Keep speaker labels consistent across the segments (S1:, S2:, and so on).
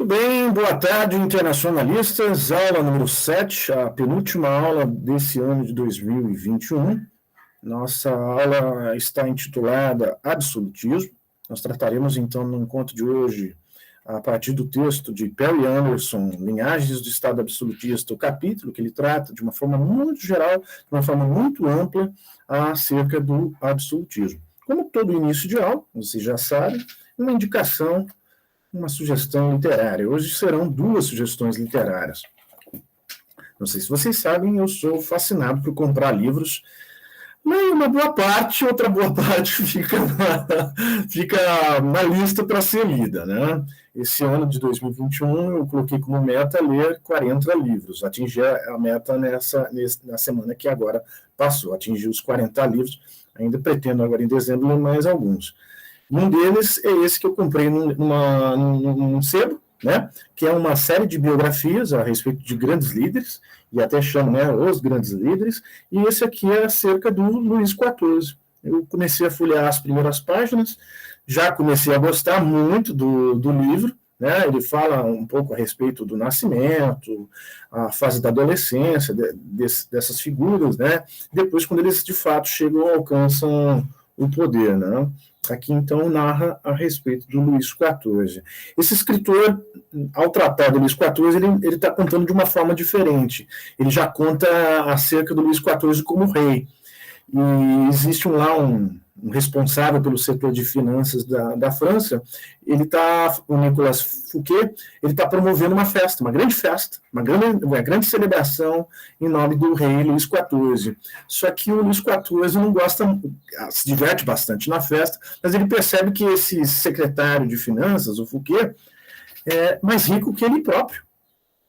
S1: Muito bem, boa tarde, internacionalistas. Aula número 7, a penúltima aula desse ano de 2021. Nossa aula está intitulada Absolutismo. Nós trataremos, então, no encontro de hoje, a partir do texto de Perry Anderson, Linhagens do Estado Absolutista, o capítulo que ele trata de uma forma muito geral, de uma forma muito ampla, acerca do absolutismo. Como todo início de aula, vocês já sabem, uma indicação, uma sugestão literária. Hoje serão duas sugestões literárias. Não sei se vocês sabem, eu sou fascinado por comprar livros. Leio uma boa parte, outra boa parte fica na lista para ser lida, né? Esse ano de 2021 eu coloquei como meta ler 40 livros. Atingi a meta na semana que agora passou. Atingi os 40 livros. Ainda pretendo agora em dezembro ler mais alguns. Um deles é esse que eu comprei num sebo, né, que é uma série de biografias a respeito de grandes líderes, e até chamo, né, os grandes líderes, e esse aqui é acerca do Luís XIV. Eu comecei a folhear as primeiras páginas, já comecei a gostar muito do livro, né, ele fala um pouco a respeito do nascimento, a fase da adolescência, dessas figuras, né, depois quando eles de fato chegam e alcançam o poder, né. Aqui, então, narra a respeito do Luís XIV. Esse escritor, ao tratar do Luís XIV, ele está contando de uma forma diferente. Ele já conta acerca do Luís XIV como rei. E existe um responsável pelo setor de finanças da França, o Nicolas Fouquet, ele está promovendo uma festa, uma grande celebração em nome do rei Luís XIV. Só que o Luís XIV não gosta, se diverte bastante na festa, mas ele percebe que esse secretário de finanças, o Fouquet, é mais rico que ele próprio.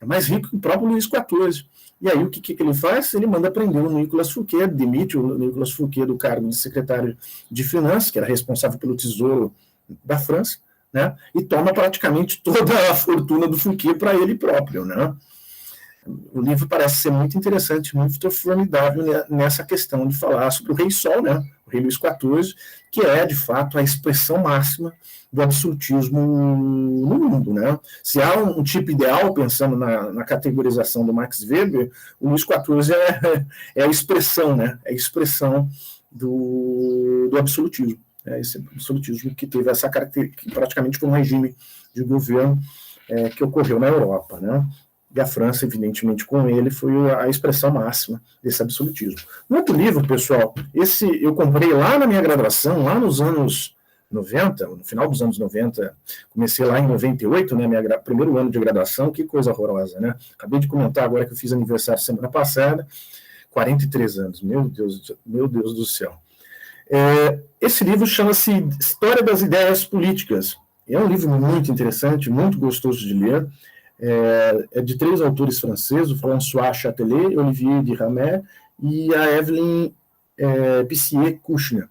S1: É mais rico que o próprio Luís XIV. E aí o que ele faz? Ele manda prender o Nicolas Fouquet, demite o Nicolas Fouquet do cargo de secretário de Finanças, que era responsável pelo Tesouro da França, né? E toma praticamente toda a fortuna do Fouquet para ele próprio, né? O livro parece ser muito interessante, muito formidável nessa questão de falar sobre o Rei Sol, né? O Rei Luís XIV, que é, de fato, a expressão máxima do absolutismo no mundo, né? Se há um tipo ideal, pensando na categorização do Max Weber, o Luís XIV é a expressão, né? É a expressão do absolutismo. É esse absolutismo que teve essa característica, que praticamente foi um regime de governo que ocorreu na Europa, né? E a França, evidentemente, com ele, foi a expressão máxima desse absolutismo. Um outro livro, pessoal, esse eu comprei lá na minha graduação, lá nos anos 90, no final dos anos 90, comecei lá em 98, né, primeiro ano de graduação, que coisa horrorosa, né? Acabei de comentar agora que eu fiz aniversário semana passada, 43 anos, meu Deus do céu. Esse livro chama-se História das Ideias Políticas. É um livro muito interessante, muito gostoso de ler. É de três autores franceses, o François Châtelet, Olivier de Ramay e a Evelyn Pissier-Kuchner.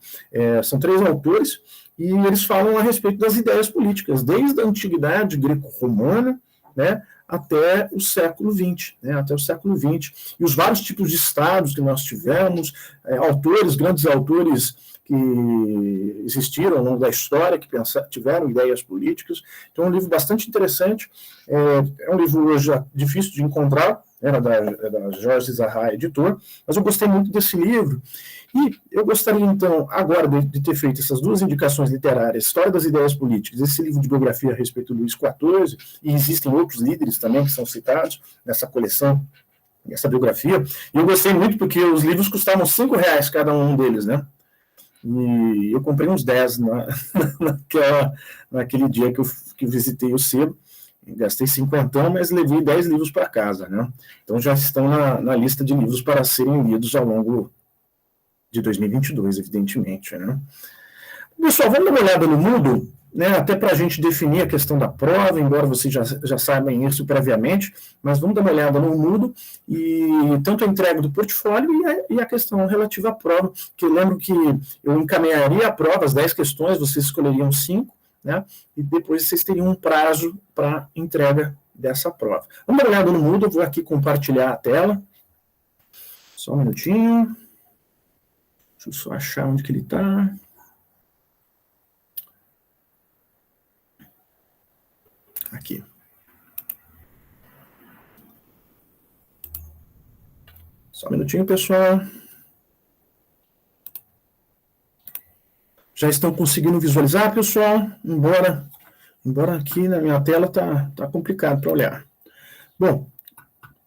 S1: São três autores e eles falam a respeito das ideias políticas, desde a antiguidade greco-romana, né, até o século XX, né, até o século XX, e os vários tipos de estados que nós tivemos, grandes autores que existiram ao longo da história, que tiveram ideias políticas. Então, é um livro bastante interessante. É um livro hoje difícil de encontrar, era da Jorge Zaha, editor, mas eu gostei muito desse livro. E eu gostaria, então, agora de ter feito essas duas indicações literárias, História das Ideias Políticas, esse livro de biografia a respeito do Luís XIV, e existem outros líderes também que são citados nessa coleção, nessa biografia. E eu gostei muito porque os livros custavam R$5 cada um deles, né? E eu comprei uns 10 naquele dia que eu visitei o sebo. Gastei 50, mas levei 10 livros para casa, né? Então já estão na lista de livros para serem lidos ao longo de 2022, evidentemente, né? Pessoal, vamos dar uma olhada no Moodle, né, até para a gente definir a questão da prova, embora vocês já saibam isso previamente, mas vamos dar uma olhada no Moodle, e tanto a entrega do portfólio e a questão relativa à prova, que eu lembro que eu encaminharia a prova, as 10 questões, vocês escolheriam 5, né, e depois vocês teriam um prazo para entrega dessa prova. Vamos dar uma olhada no Moodle, vou aqui compartilhar a tela, só um minutinho, deixa eu só achar onde que ele está. Aqui. Só um minutinho, pessoal. Já estão conseguindo visualizar, pessoal? Embora aqui na minha tela tá complicado para olhar. Bom,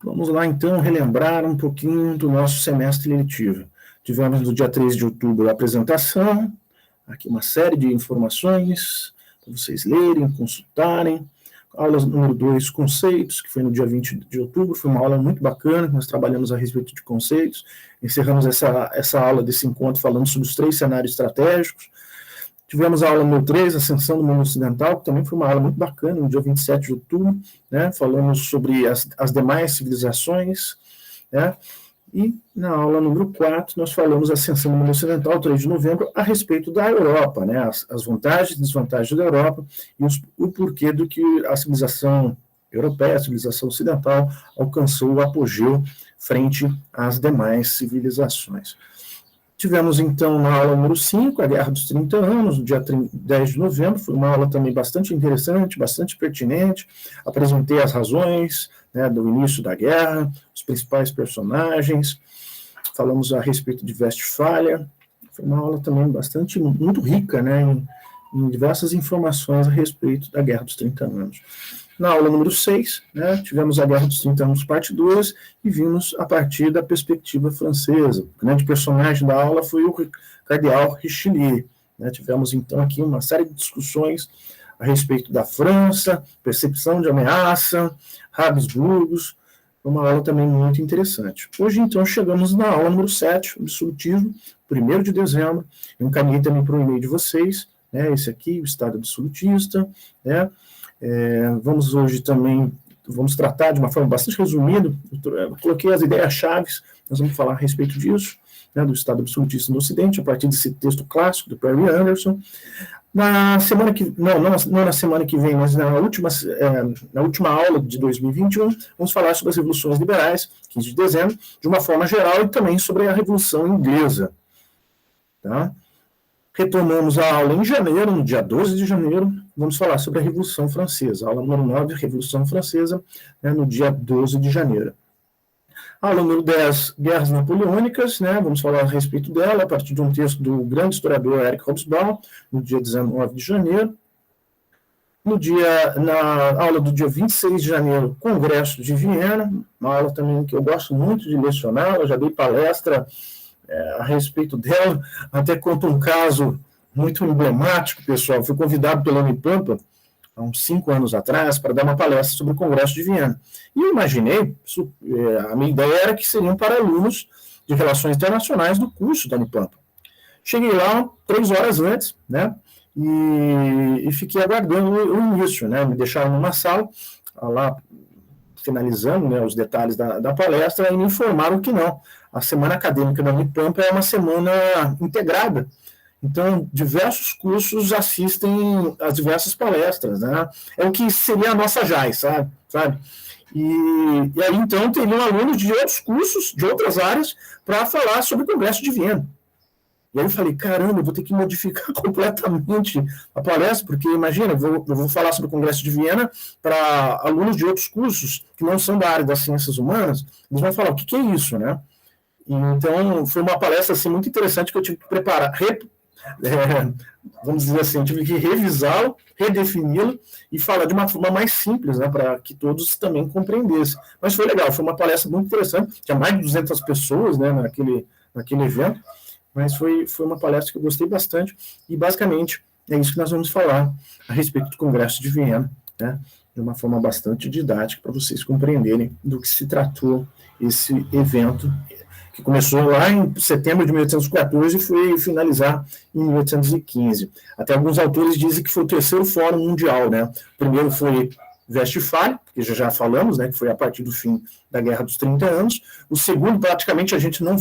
S1: vamos lá então relembrar um pouquinho do nosso semestre letivo. Tivemos no dia 3 de outubro a apresentação, aqui uma série de informações para vocês lerem, consultarem. Aula número 2, conceitos, que foi no dia 20 de outubro, foi uma aula muito bacana, nós trabalhamos a respeito de conceitos, encerramos essa aula desse encontro falando sobre os 3 cenários estratégicos. Tivemos a aula número 3, Ascensão do Mundo Ocidental, que também foi uma aula muito bacana, no dia 27 de outubro, né, falamos sobre as demais civilizações, né, e na aula número 4, nós falamos Ascensão do Mundo Ocidental, 3 de novembro, a respeito da Europa, né, as vantagens e desvantagens da Europa, e o porquê do que a civilização europeia, a civilização ocidental, alcançou o apogeu frente às demais civilizações. Tivemos, então, na aula número 5, a Guerra dos 30 Anos, no dia 10 de novembro, foi uma aula também bastante interessante, bastante pertinente, apresentei as razões, né, do início da guerra, os principais personagens, falamos a respeito de Westfália, foi uma aula também muito rica, né, em diversas informações a respeito da Guerra dos 30 Anos. Na aula número 6, né, tivemos a Guerra dos 30 Anos, parte 2, e vimos a partir da perspectiva francesa. O grande personagem da aula foi o cardeal Richelieu. Né, tivemos, então, aqui uma série de discussões a respeito da França, percepção de ameaça, Habsburgos, foi uma aula também muito interessante. Hoje, então, chegamos na aula número 7, absolutismo, 1º de dezembro, eu encaminhei também para o e-mail de vocês, né, esse aqui, o Estado absolutista, né. Vamos hoje também, vamos tratar de uma forma bastante resumida, eu coloquei as ideias-chave, nós vamos falar a respeito disso, né, do Estado absolutista no Ocidente, a partir desse texto clássico do Perry Anderson. Na semana que, não na semana que vem, mas na última aula de 2021, vamos falar sobre as revoluções liberais, 15 de dezembro, de uma forma geral, e também sobre a Revolução Inglesa. Tá? Retomamos a aula em janeiro, no dia 12 de janeiro, vamos falar sobre a Revolução Francesa, aula número 9, Revolução Francesa, né, no dia 12 de janeiro. Aula número 10, Guerras Napoleônicas, né, vamos falar a respeito dela, a partir de um texto do grande historiador Eric Hobsbawm, no dia 19 de janeiro. Na aula do dia 26 de janeiro, Congresso de Viena, uma aula também que eu gosto muito de lecionar, eu já dei palestra a respeito dela, até conto um caso muito emblemático, pessoal. Fui convidado pela Unipampa, há uns 5 anos atrás, para dar uma palestra sobre o Congresso de Viena. E eu imaginei, a minha ideia era que seriam para alunos de Relações Internacionais do curso da Unipampa. Cheguei lá 3 horas antes, né, e fiquei aguardando o início, né, me deixaram numa sala, lá, finalizando, né, os detalhes da palestra, e me informaram que não. A semana acadêmica da Unipampa é uma semana integrada. Então, diversos cursos assistem às diversas palestras, né? É o que seria a nossa JAI, sabe? E aí, então, teriam alunos de outros cursos, de outras áreas, para falar sobre o Congresso de Viena. E aí eu falei, caramba, eu vou ter que modificar completamente a palestra, porque imagina, eu vou falar sobre o Congresso de Viena para alunos de outros cursos que não são da área das ciências humanas, eles vão falar, o que é isso, né? Então, foi uma palestra assim, muito interessante que eu tive que preparar, vamos dizer assim, eu tive que revisá-lo, redefini-lo e falar de uma forma mais simples, né, para que todos também compreendessem. Mas foi legal, foi uma palestra muito interessante, tinha mais de 200 pessoas, né, naquele evento, mas foi uma palestra que eu gostei bastante, e basicamente é isso que nós vamos falar a respeito do Congresso de Viena, né, de uma forma bastante didática, para vocês compreenderem do que se tratou esse evento, que começou lá em setembro de 1814 e foi finalizar em 1815. Até alguns autores dizem que foi o 3º Fórum Mundial, né? O primeiro foi Westfália, que já falamos, né, que foi a partir do fim da Guerra dos 30 Anos. O segundo, praticamente, a gente não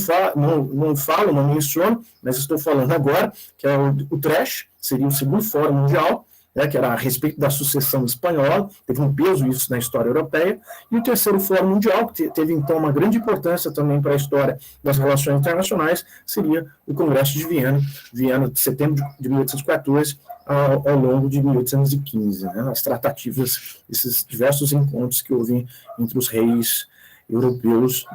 S1: menciona, mas estou falando agora, que é o Utrecht, seria o segundo Fórum Mundial, né, que era a respeito da sucessão espanhola, teve um peso isso na história europeia, e o 3º Fórum Mundial, que teve então uma grande importância também para a história das relações internacionais, seria o Congresso de Viena, de setembro de 1814 ao longo de 1815, né, as tratativas, esses diversos encontros que houve entre os reis europeus,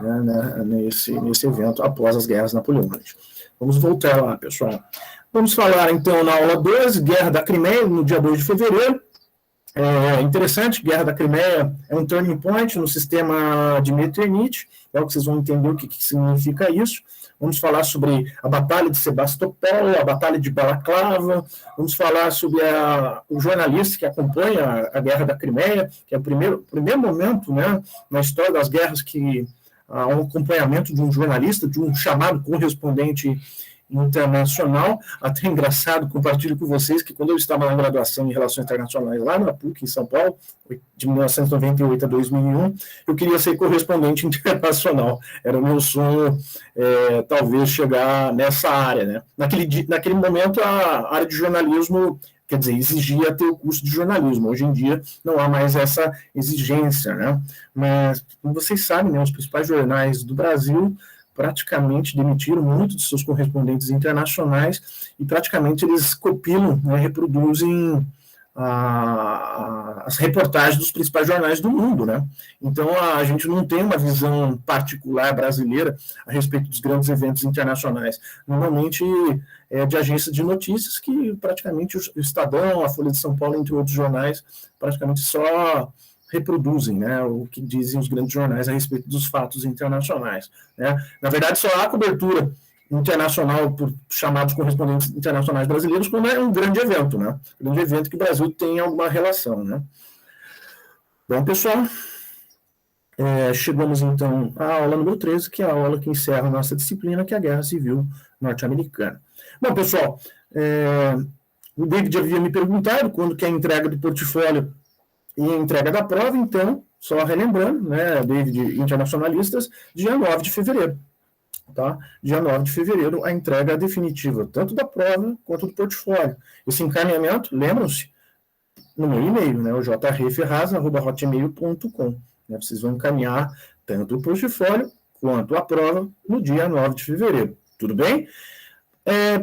S1: nesse evento após as guerras napoleônicas. Vamos voltar lá, pessoal. Vamos falar, então, na aula 12, Guerra da Crimeia, no dia 2 de fevereiro. Interessante, Guerra da Crimeia é um turning point no sistema de Metternich, que vocês vão entender o que significa isso. Vamos falar sobre a Batalha de Sebastopol, a Batalha de Balaclava, vamos falar sobre o jornalista que acompanha a Guerra da Crimeia, que é o primeiro momento, né, na história das guerras que há um acompanhamento de um jornalista, de um chamado correspondente internacional. Até engraçado, compartilho com vocês que quando eu estava na graduação em Relações Internacionais lá na PUC, em São Paulo, de 1998 a 2001, eu queria ser correspondente internacional. Era o meu sonho, talvez, chegar nessa área, né? Naquele momento, a área de jornalismo, quer dizer, exigia ter o curso de jornalismo. Hoje em dia, não há mais essa exigência, né? Mas, como vocês sabem, né, os principais jornais do Brasil praticamente demitiram muitos de seus correspondentes internacionais e praticamente eles copiam, né, reproduzem as reportagens dos principais jornais do mundo, né? Então a gente não tem uma visão particular brasileira a respeito dos grandes eventos internacionais. Normalmente é de agências de notícias que praticamente o Estadão, a Folha de São Paulo, entre outros jornais, praticamente só reproduzem, né, o que dizem os grandes jornais a respeito dos fatos internacionais, né? Na verdade, só há cobertura internacional por chamados correspondentes internacionais brasileiros quando é um grande evento, né? Um grande evento que o Brasil tem alguma relação, né? Bom, pessoal, chegamos então à aula número 13, que é a aula que encerra a nossa disciplina, que é a Guerra Civil Norte-Americana. Bom, pessoal, o David havia me perguntado quando que é a entrega do portfólio e a entrega da prova, então, só relembrando, né, David, internacionalistas, dia 9 de fevereiro. Tá? Dia 9 de fevereiro, a entrega definitiva, tanto da prova quanto do portfólio. Esse encaminhamento, lembram-se, no meu e-mail, né, o jrferraz@hotmail.com. Né, vocês vão encaminhar tanto o portfólio quanto a prova no dia 9 de fevereiro. Tudo bem?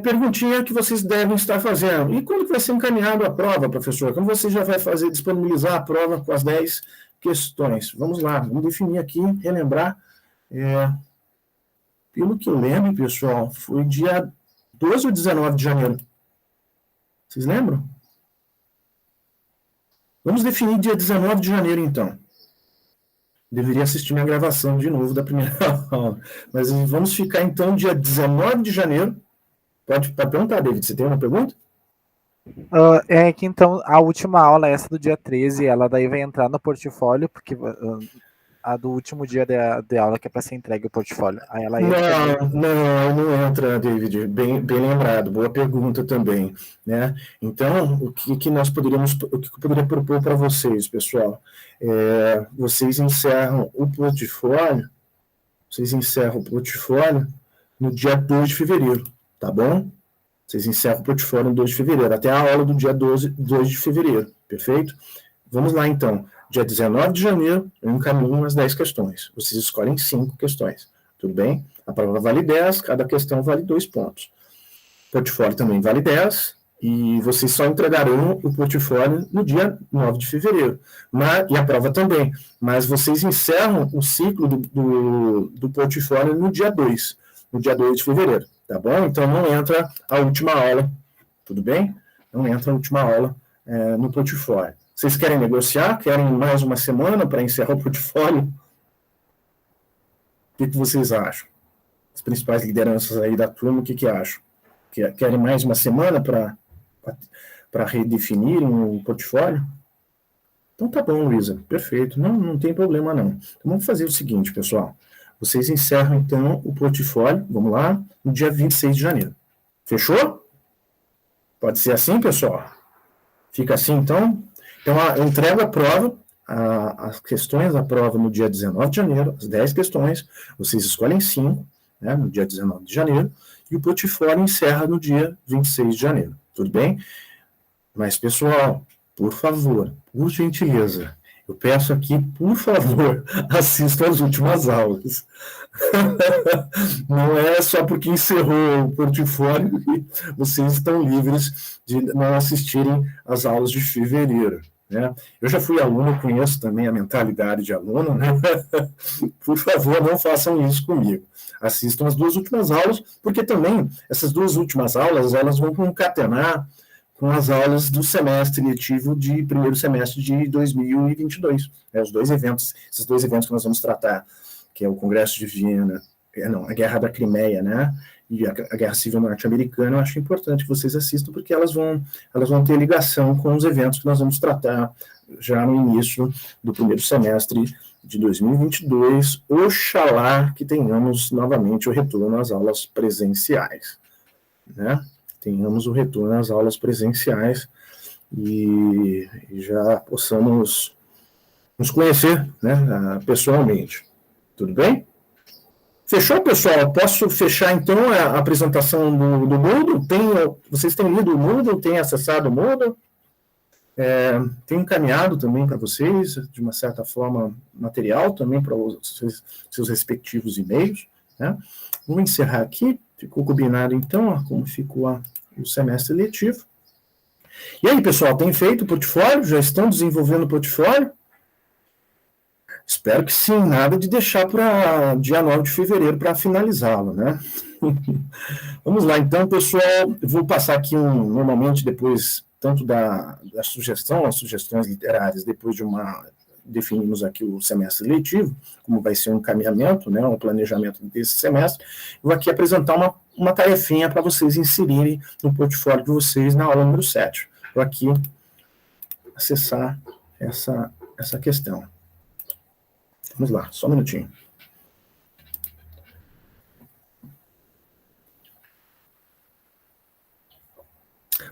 S1: Perguntinha que vocês devem estar fazendo. E quando vai ser encaminhado a prova, professor? Como você já vai disponibilizar a prova com as 10 questões? Vamos lá, vamos definir aqui, relembrar. Pelo que eu lembro, pessoal, foi dia 12 ou 19 de janeiro. Vocês lembram? Vamos definir dia 19 de janeiro, então. Deveria assistir minha gravação de novo da primeira aula. Mas vamos ficar, então, dia 19 de janeiro. Pode perguntar, David, você tem uma pergunta?
S2: É que então a última aula, essa do dia 13, ela daí vai entrar no portfólio, porque a do último dia de aula que é para ser entregue o portfólio. Aí ela entra.
S1: Não entra, David. Bem lembrado, boa pergunta também, né? Então, o que eu poderia propor para vocês, pessoal? Vocês encerram o portfólio no dia 2 de fevereiro, tá bom? Vocês encerram o portfólio no 2 de fevereiro, até a aula do dia 2 de fevereiro, perfeito? Vamos lá, então. Dia 19 de janeiro, eu encaminho as 10 questões. Vocês escolhem 5 questões, tudo bem? A prova vale 10, cada questão vale 2 pontos. O portfólio também vale 10, e vocês só entregarão o portfólio no dia 9 de fevereiro. E a prova também, mas vocês encerram o ciclo do portfólio no dia 2 de fevereiro, tá bom? Então não entra a última aula, tudo bem? Não entra a última aula no portfólio. Vocês querem negociar? Querem mais uma semana para encerrar o portfólio? O que vocês acham? As principais lideranças aí da turma, o que acham? Querem mais uma semana para redefinirem o portfólio? Então tá bom, Luísa, perfeito, não tem problema não. Então vamos fazer o seguinte, pessoal. Vocês encerram, então, o portfólio, vamos lá, no dia 26 de janeiro. Fechou? Pode ser assim, pessoal? Fica assim, então? Então, eu entrego a prova, as questões da prova no dia 19 de janeiro, as 10 questões, vocês escolhem 5, né, no dia 19 de janeiro, e o portfólio encerra no dia 26 de janeiro, tudo bem? Mas, pessoal, por favor, por gentileza, eu peço aqui, por favor, assistam as últimas aulas. Não é só porque encerrou o portfólio que vocês estão livres de não assistirem às aulas de fevereiro, né? Eu já fui aluno, eu conheço também a mentalidade de aluno, né? Por favor, não façam isso comigo. Assistam as 2 últimas aulas, porque também essas 2 últimas aulas, elas vão concatenar com as aulas do semestre letivo de primeiro semestre de 2022. Os 2 eventos, esses 2 eventos que nós vamos tratar, que é o Congresso de Viena, a Guerra da Crimeia, né? E a Guerra Civil Norte-Americana, eu acho importante que vocês assistam, porque elas vão ter ligação com os eventos que nós vamos tratar já no início do primeiro semestre de 2022. Oxalá que tenhamos novamente o retorno às aulas presenciais, né? Tenhamos o retorno às aulas presenciais e já possamos nos conhecer, né, pessoalmente. Tudo bem? Fechou, pessoal? Posso fechar, então, a apresentação do Moodle? Vocês têm lido o Moodle? Têm acessado o Moodle? Tenho encaminhado também para vocês, de uma certa forma, material também para os seus respectivos e-mails, né? Vou encerrar aqui. Ficou combinado, então, como ficou o semestre letivo. E aí, pessoal, tem feito o portfólio? Já estão desenvolvendo o portfólio? Espero que sim, nada de deixar para dia 9 de fevereiro para finalizá-lo, né? Vamos lá, então, pessoal, eu vou passar aqui normalmente depois, tanto da sugestão, as sugestões literárias, depois definimos aqui o semestre letivo, como vai ser um encaminhamento, né, um planejamento desse semestre, eu vou aqui apresentar uma tarefinha para vocês inserirem no portfólio de vocês na aula número 7. Vou aqui acessar essa questão. Vamos lá, só um minutinho.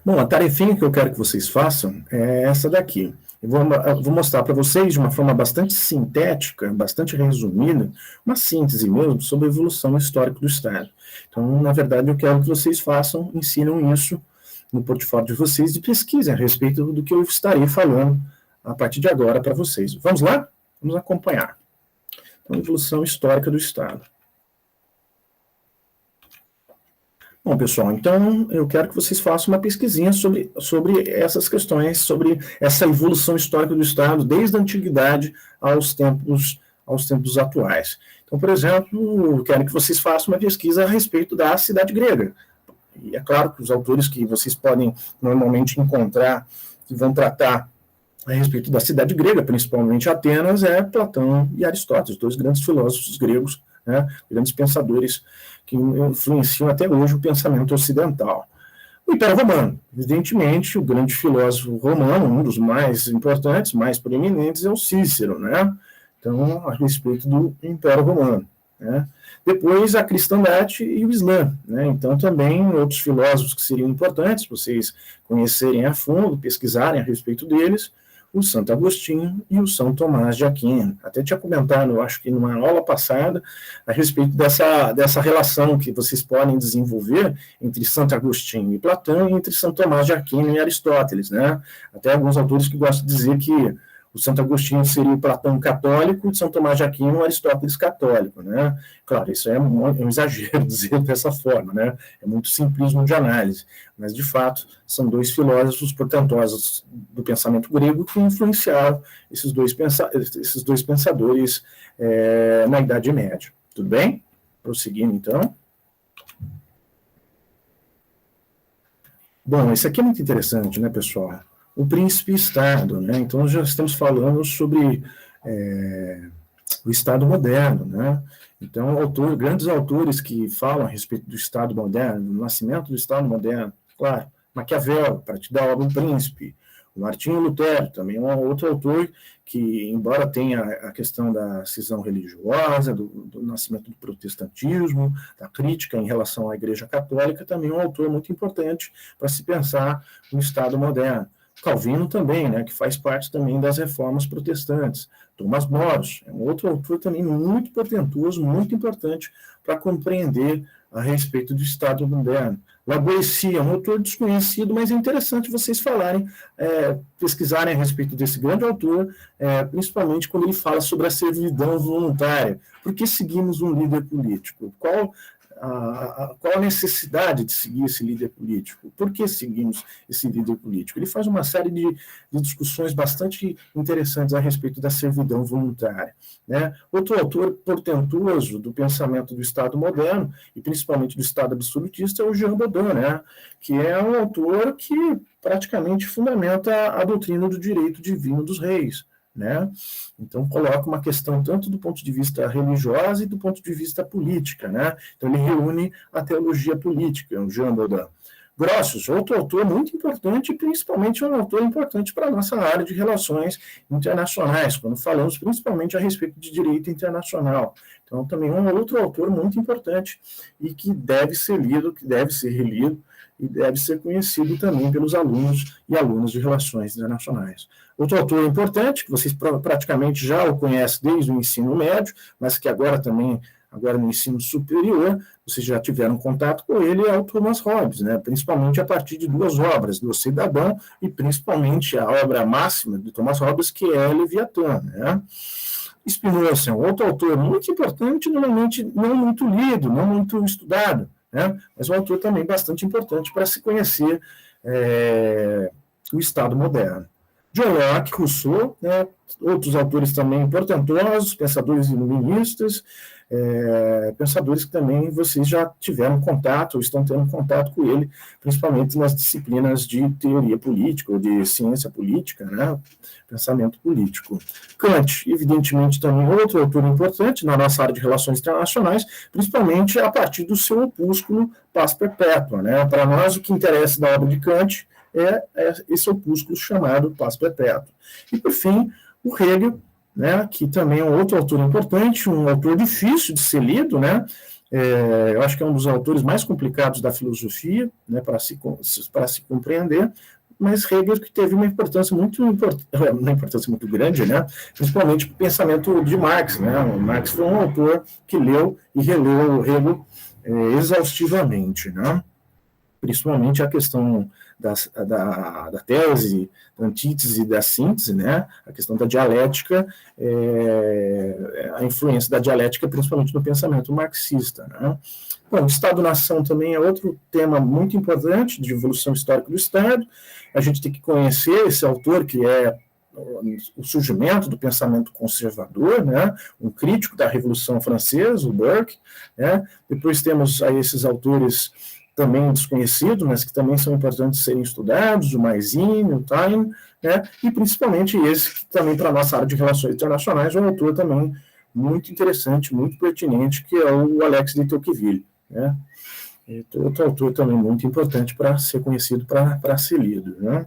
S1: Bom, a tarefinha que eu quero que vocês façam é essa daqui. Eu vou mostrar para vocês de uma forma bastante sintética, bastante resumida, uma síntese mesmo sobre a evolução histórica do Estado. Então, na verdade, eu quero que vocês ensinam isso no portfólio de vocês e pesquisem a respeito do que eu estarei falando a partir de agora para vocês. Vamos lá? Vamos acompanhar. Então, evolução histórica do Estado. Bom, pessoal, então eu quero que vocês façam uma pesquisinha sobre essas questões, sobre essa evolução histórica do Estado, desde a antiguidade aos tempos atuais. Então, por exemplo, eu quero que vocês façam uma pesquisa a respeito da cidade grega. E é claro que os autores que vocês podem normalmente encontrar, que vão tratar a respeito da cidade grega, principalmente Atenas, é Platão e Aristóteles, 2 grandes filósofos gregos, né, grandes pensadores que influenciam até hoje o pensamento ocidental. O Império Romano, evidentemente, o grande filósofo romano, um dos mais importantes, mais proeminentes, é o Cícero, né? Então, a respeito do Império Romano, né? Depois, a cristandade e o Islã, né? Então, também outros filósofos que seriam importantes, vocês conhecerem a fundo, pesquisarem a respeito deles, o Santo Agostinho e o São Tomás de Aquino. Até tinha comentado, eu acho que numa aula passada, a respeito dessa relação que vocês podem desenvolver entre Santo Agostinho e Platão e entre São Tomás de Aquino e Aristóteles, né? Até alguns autores que gostam de dizer que o Santo Agostinho seria o Platão católico e o São Tomás de Aquino o Aristóteles católico, né? Claro, isso é um exagero dizer dessa forma, né? É muito simplismo de análise, mas de fato são 2 filósofos portentosos do pensamento grego que influenciaram esses dois pensadores na Idade Média. Tudo bem? Prosseguindo, então. Bom, isso aqui é muito interessante, né, pessoal? O príncipe-estado, né? Então, já estamos falando sobre o Estado moderno, né? Então, grandes autores que falam a respeito do Estado moderno, do nascimento do Estado moderno, claro, Maquiavel, para te dar a obra O Príncipe, o Martinho Lutero, também um outro autor que, embora tenha a questão da cisão religiosa, do nascimento do protestantismo, da crítica em relação à Igreja Católica, também é um autor muito importante para se pensar no Estado moderno. Calvino também, né, que faz parte também das reformas protestantes. Thomas Moros é um outro autor também muito portentoso, muito importante para compreender a respeito do Estado moderno. Lavoisier é um autor desconhecido, mas é interessante vocês pesquisarem a respeito desse grande autor, principalmente quando ele fala sobre a servidão voluntária. Por que seguimos um líder político? qual a necessidade de seguir esse líder político? Por que seguimos esse líder político? Ele faz uma série de discussões bastante interessantes a respeito da servidão voluntária, né? Outro autor portentoso do pensamento do Estado moderno, e principalmente do Estado absolutista, é o Jean Baudin, né? Que é um autor que praticamente fundamenta a doutrina do direito divino dos reis, né? Então coloca uma questão tanto do ponto de vista religioso e do ponto de vista política, né? Então ele reúne a teologia política, o Jean Baudin. Grotius, outro autor muito importante, e principalmente um autor importante para a nossa área de relações internacionais, quando falamos principalmente a respeito de direito internacional. Então também um outro autor muito importante e que deve ser lido, que deve ser relido e deve ser conhecido também pelos alunos e alunas de relações internacionais. Outro autor importante, que vocês praticamente já o conhecem desde o ensino médio, mas que agora também, agora no ensino superior, vocês já tiveram contato com ele, é o Thomas Hobbes, né? Principalmente a partir de duas obras, do Cidadão e principalmente a obra máxima de Thomas Hobbes, que é Leviatã, né? Spinoza é um outro autor muito importante, normalmente não muito lido, não muito estudado, né? Mas um autor também bastante importante para se conhecer o Estado moderno. John Locke, Rousseau, né, outros autores também portentosos, pensadores iluministas, pensadores que também vocês já tiveram contato, ou estão tendo contato com ele, principalmente nas disciplinas de teoria política, ou de ciência política, né, pensamento político. Kant, evidentemente, também outro autor importante na nossa área de relações internacionais, principalmente a partir do seu opúsculo Paz Perpétua, né. Para nós, o que interessa da obra de Kant é esse opúsculo chamado Paz Perpétua. E, por fim, o Hegel, né, que também é um outro autor importante, um autor difícil de ser lido, né, eu acho que é um dos autores mais complicados da filosofia, né, para se compreender, mas Hegel que teve uma importância muito grande, né, principalmente para o pensamento de Marx, né. O Marx foi um autor que leu e releu o Hegel exaustivamente, né, principalmente a questão da tese, da antítese e da síntese, né? A questão da dialética, a influência da dialética, principalmente no pensamento marxista, né? Bom, o Estado-nação também é outro tema muito importante de evolução histórica do Estado. A gente tem que conhecer esse autor, que é o surgimento do pensamento conservador, né? Um crítico da Revolução Francesa, o Burke, né? Depois temos aí esses autores também desconhecidos, mas que também são importantes serem estudados, o Mazzini, o Taine, né, e principalmente esse que também para a nossa área de relações internacionais é um autor também muito interessante, muito pertinente, que é o Alex de Tocqueville, né, outro autor também muito importante para ser conhecido, para ser lido, né.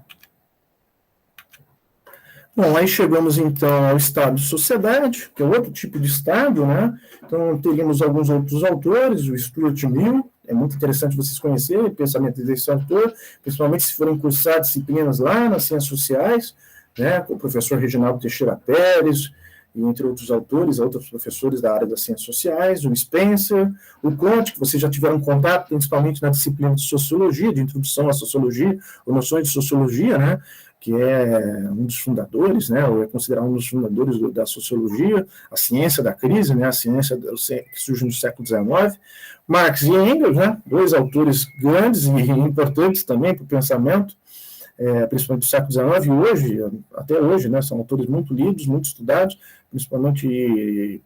S1: Bom, aí chegamos então ao Estado de Sociedade, que é outro tipo de Estado, né, então teríamos alguns outros autores, o Stuart Mill. É muito interessante vocês conhecerem o pensamento desse autor, principalmente se forem cursar disciplinas lá nas ciências sociais, né, com o professor Reginaldo Teixeira Pérez, e entre outros autores, outros professores da área das ciências sociais, o Spencer, o Comte, que vocês já tiveram contato, principalmente na disciplina de sociologia, de introdução à sociologia, ou noções de sociologia, né, que é um dos fundadores, né, ou é considerado um dos fundadores da sociologia, a ciência da crise, né, a ciência que surge no século XIX, Marx e Engels, né, dois autores grandes e importantes também para o pensamento, principalmente do século XIX e hoje, até hoje, né, são autores muito lidos, muito estudados, principalmente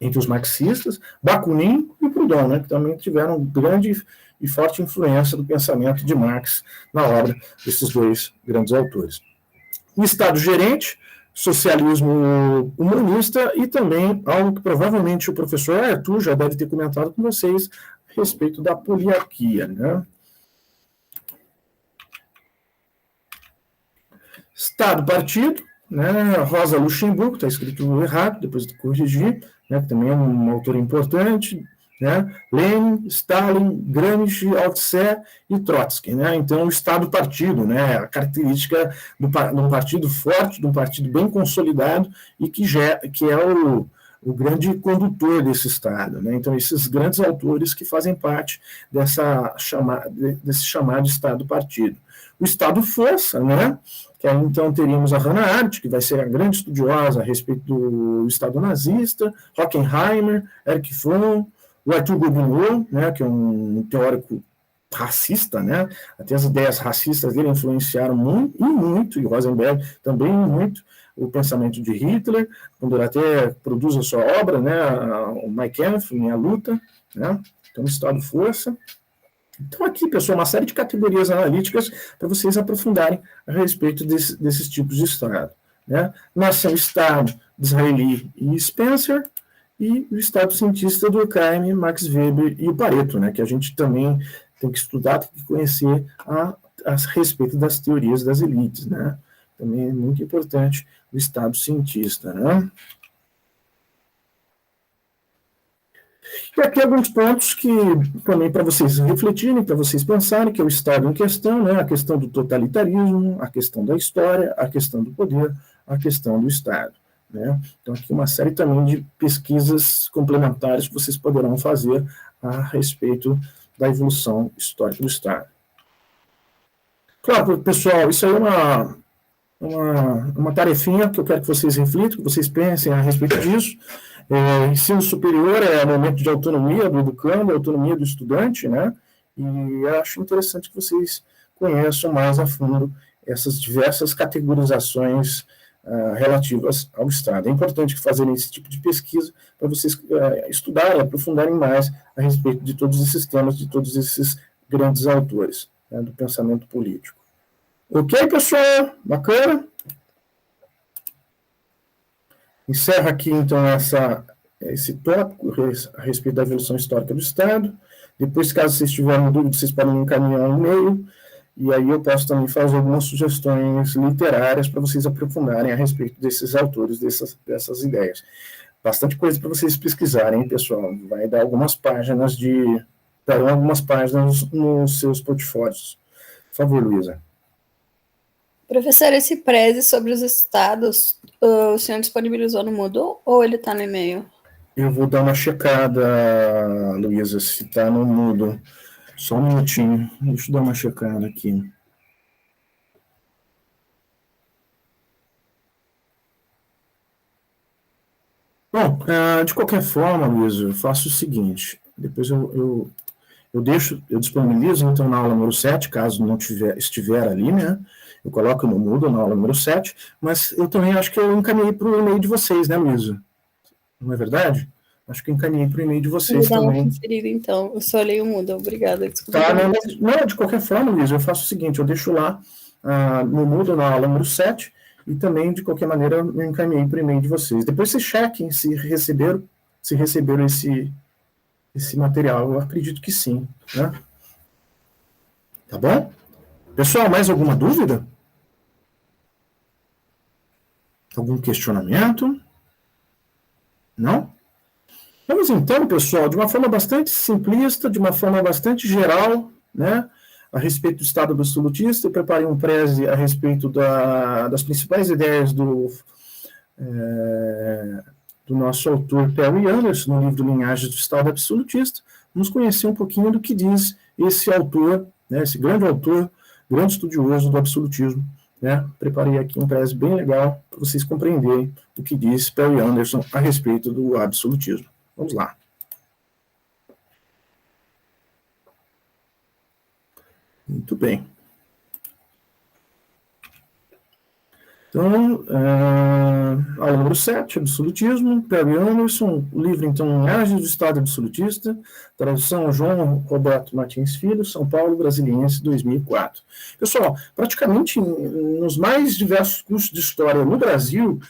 S1: entre os marxistas, Bakunin e Proudhon, né, que também tiveram grande e forte influência do pensamento de Marx na obra desses dois grandes autores. O Estado gerente, socialismo humanista e também algo que provavelmente o professor Arthur já deve ter comentado com vocês a respeito da poliarquia, né? Estado-partido, né? Rosa Luxemburgo, está escrito errado, depois de corrigir, né? Que também é um autor importante, né? Lenin, Stalin, Gramsci, Althusser e Trotsky, né? Então, o Estado-partido, né? A característica de um partido forte, de um partido bem consolidado e que é o grande condutor desse Estado, né? Então, esses grandes autores que fazem parte desse chamado Estado-partido. O Estado-força, né? Que aí, então, teríamos a Hannah Arendt, que vai ser a grande estudiosa a respeito do Estado nazista, Horkheimer, Erich Fromm, o Arthur Gobineau, né, que é um teórico racista, né, até as ideias racistas dele influenciaram muito, e Rosenberg também muito, o pensamento de Hitler, quando ele até produz a sua obra, né, o Mein Kampf, A Luta, né, então, Estado-Força. Então, aqui, pessoal, uma série de categorias analíticas para vocês aprofundarem a respeito desses tipos de Estado. Né? Nação-Estado, Disraeli e Spencer, e o Estado cientista do Durkheim, Max Weber e o Pareto, né? Que a gente também tem que estudar, tem que conhecer a respeito das teorias das elites. Né? Também é muito importante o Estado cientista. Né? E aqui alguns pontos que também para vocês refletirem, para vocês pensarem, que é o Estado em questão, né? A questão do totalitarismo, a questão da história, a questão do poder, a questão do Estado. Né? Então, aqui uma série também de pesquisas complementares que vocês poderão fazer a respeito da evolução histórica do Estado. Claro, pessoal, isso aí é uma tarefinha que eu quero que vocês reflitam, que vocês pensem a respeito disso. Ensino superior é momento de autonomia do educando, autonomia do estudante, né? E acho interessante que vocês conheçam mais a fundo essas diversas categorizações relativas ao Estado. É importante fazerem esse tipo de pesquisa para vocês estudarem, aprofundarem mais a respeito de todos esses temas, de todos esses grandes autores, né, do pensamento político. Ok, pessoal? Bacana? Encerro aqui, então, esse tópico a respeito da evolução histórica do Estado. Depois, caso vocês tiverem dúvidas, vocês podem me encaminhar um e-mail, e aí eu posso também fazer algumas sugestões literárias para vocês aprofundarem a respeito desses autores, dessas ideias. Bastante coisa para vocês pesquisarem, hein, pessoal? Vai dar algumas páginas darão algumas páginas nos seus portfólios. Por favor, Luísa.
S3: Professor, esse preze sobre os estados, o senhor disponibilizou no Moodle ou ele está no e-mail?
S1: Eu vou dar uma checada, Luísa, se está no Moodle. Só um minutinho, deixa eu dar uma checada aqui. Bom, de qualquer forma, Luísa, eu faço o seguinte, depois eu disponibilizo, então, na aula número 7, caso não estiver ali, né? Eu coloco no Moodle na aula número 7, mas eu também acho que eu encaminhei para o e-mail de vocês, né, Luísa? Não é verdade? Acho que eu encaminhei para o e-mail de vocês também.
S3: Vou dar uma conferida, então. Eu só olhei o Moodle, obrigada. Desculpa.
S1: Tá, não, de qualquer forma, Luísa, eu faço o seguinte, eu deixo lá no Moodle na aula número 7, e também, de qualquer maneira, eu encaminhei para o e-mail de vocês. Depois vocês chequem se receberam esse material. Eu acredito que sim, né? Tá bom? Pessoal, mais alguma dúvida? Algum questionamento? Não? Vamos então, pessoal, de uma forma bastante simplista, de uma forma bastante geral, né, a respeito do Estado absolutista. Eu preparei um preze a respeito das principais ideias do nosso autor Perry Anderson, no livro Linhagens do Estado Absolutista. Vamos conhecer um pouquinho do que diz esse autor, né, esse grande autor, grande estudioso do absolutismo. Né? Preparei aqui um preze bem legal para vocês compreenderem o que diz Perry Anderson a respeito do absolutismo. Vamos lá. Muito bem. Então, aula número 7, Absolutismo, Perry Anderson, o livro, então, Linhagens do Estado Absolutista, tradução João Roberto Martins Filho, São Paulo, Brasiliense, 2004. Pessoal, praticamente nos mais diversos cursos de história no Brasil,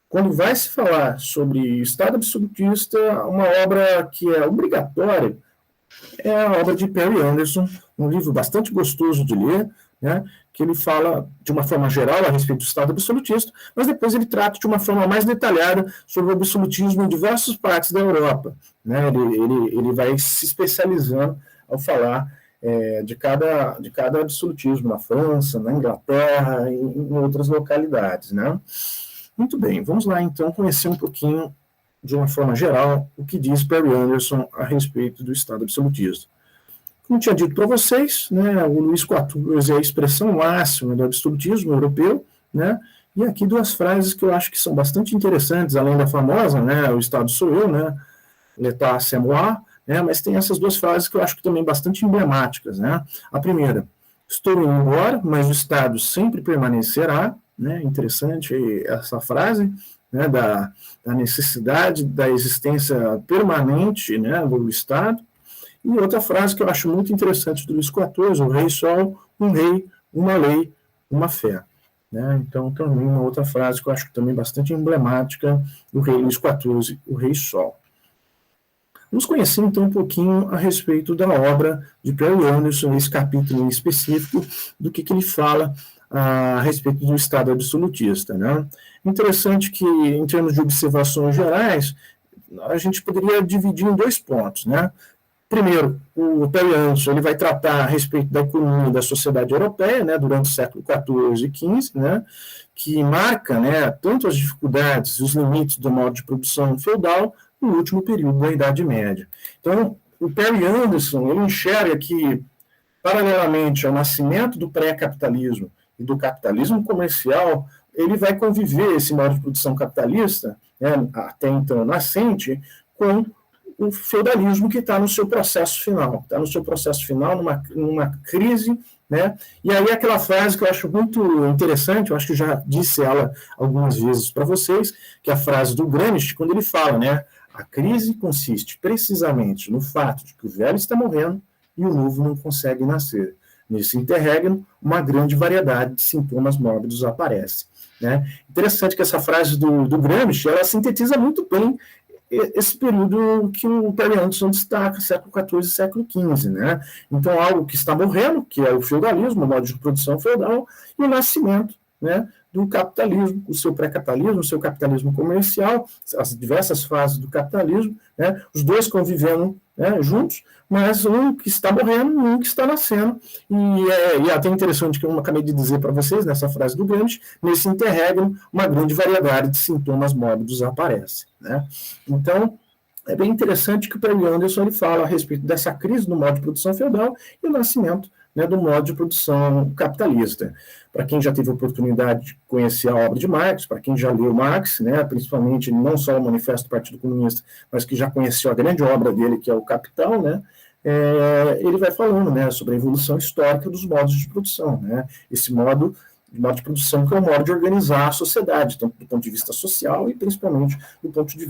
S1: quando vai se falar sobre Estado absolutista, uma obra que é obrigatória é a obra de Perry Anderson, um livro bastante gostoso de ler, né, que ele fala de uma forma geral a respeito do Estado absolutista, mas depois ele trata de uma forma mais detalhada sobre o absolutismo em diversas partes da Europa. Né, ele vai se especializando ao falar de cada absolutismo na França, na Inglaterra e em outras localidades. Né? Muito bem, vamos lá então conhecer um pouquinho, de uma forma geral, o que diz Perry Anderson a respeito do Estado absolutista. Como tinha dito para vocês, né, o Luís XIV é a expressão máxima do absolutismo europeu, né, e aqui duas frases que eu acho que são bastante interessantes, além da famosa, né, o Estado sou eu, né, l'état c'est moi, né, mas tem essas duas frases que eu acho que também bastante emblemáticas, né? A primeira, estou indo embora, mas o Estado sempre permanecerá, né? Interessante essa frase, né, da necessidade da existência permanente, né, do Estado. E outra frase que eu acho muito interessante do Luís XIV, o rei sol, um rei, uma lei, uma fé. Né? Então, também uma outra frase que eu acho também bastante emblemática do rei Luís XIV, o rei sol. Vamos conhecer, então, um pouquinho a respeito da obra de Perry Anderson, esse capítulo em específico, do que ele fala a respeito do Estado absolutista. Né? Interessante que, em termos de observações gerais, a gente poderia dividir em 2 pontos. Né? Primeiro, o Perry Anderson ele vai tratar a respeito da economia da sociedade europeia, né, durante o século XIV e XV, né, que marca, né, tanto as dificuldades e os limites do modo de produção feudal no último período da Idade Média. Então, o Perry Anderson ele enxerga que, paralelamente ao nascimento do pré-capitalismo e do capitalismo comercial, ele vai conviver, esse modo de produção capitalista, né, até então nascente, com o feudalismo que está no seu processo final, numa crise, né? E aí aquela frase que eu acho muito interessante, eu acho que já disse ela algumas vezes para vocês, que é a frase do Gramsci, quando ele fala, né? A crise consiste precisamente no fato de que o velho está morrendo e o novo não consegue nascer. Nesse interregno, uma grande variedade de sintomas mórbidos aparece. Né? Interessante que essa frase do Gramsci, ela sintetiza muito bem esse período que o Perry Anderson destaca, século XIV e século XV, né? Então, algo que está morrendo, que é o feudalismo, o modo de produção feudal, e o nascimento, né, do capitalismo, o seu pré-capitalismo, o seu capitalismo comercial, as diversas fases do capitalismo, né, os dois convivendo, né, juntos, mas um que está morrendo e um que está nascendo. E é até interessante que eu acabei de dizer para vocês, nessa frase do Gramsci, nesse interregno, uma grande variedade de sintomas mórbidos aparece. Né? Então, é bem interessante que o Perry Anderson ele fala a respeito dessa crise no modo de produção feudal e o nascimento, né, do modo de produção capitalista. Para quem já teve a oportunidade de conhecer a obra de Marx, para quem já leu Marx, né, principalmente não só o Manifesto do Partido Comunista, mas que já conheceu a grande obra dele, que é o Capital, né, ele vai falando, né, sobre a evolução histórica dos modos de produção. Né, esse modo de produção que é o modo de organizar a sociedade, tanto do ponto de vista social e principalmente do ponto de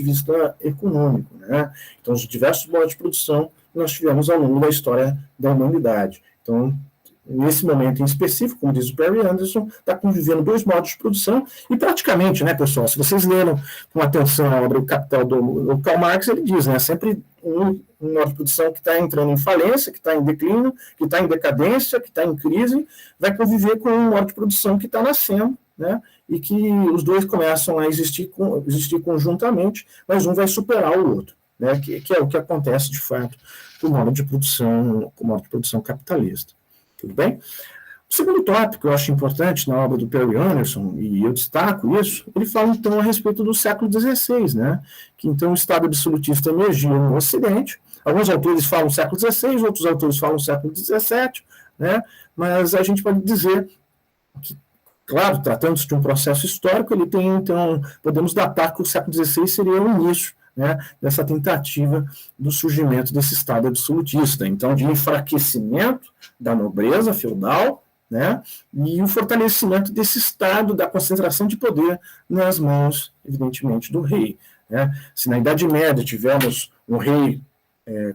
S1: vista econômico. Né. Então, os diversos modos de produção nós tivemos ao longo da história da humanidade. Então, nesse momento em específico, como diz o Perry Anderson, está convivendo 2 modos de produção, e praticamente, né, pessoal, se vocês leram com atenção a obra O Capital do Karl Marx, ele diz, né, sempre um modo de produção que está entrando em falência, que está em declínio, que está em decadência, que está em crise, vai conviver com um modo de produção que está nascendo, né, e que os dois começam a existir conjuntamente, mas um vai superar o outro. Né, que é o que acontece, de fato, com o modo de produção capitalista. Tudo bem? O segundo tópico que eu acho importante na obra do Perry Anderson, e eu destaco isso, ele fala, então, a respeito do século XVI, né, que, então, o Estado absolutista emergiu no Ocidente. Alguns autores falam século XVI, outros autores falam século XVII, né, mas a gente pode dizer que, claro, tratando-se de um processo histórico, ele tem, então, podemos datar que o século XVI seria o início, né, dessa tentativa do surgimento desse Estado absolutista, então de enfraquecimento da nobreza feudal, né, e o fortalecimento desse Estado, da concentração de poder nas mãos, evidentemente, do rei. Né. Se na Idade Média tivemos um rei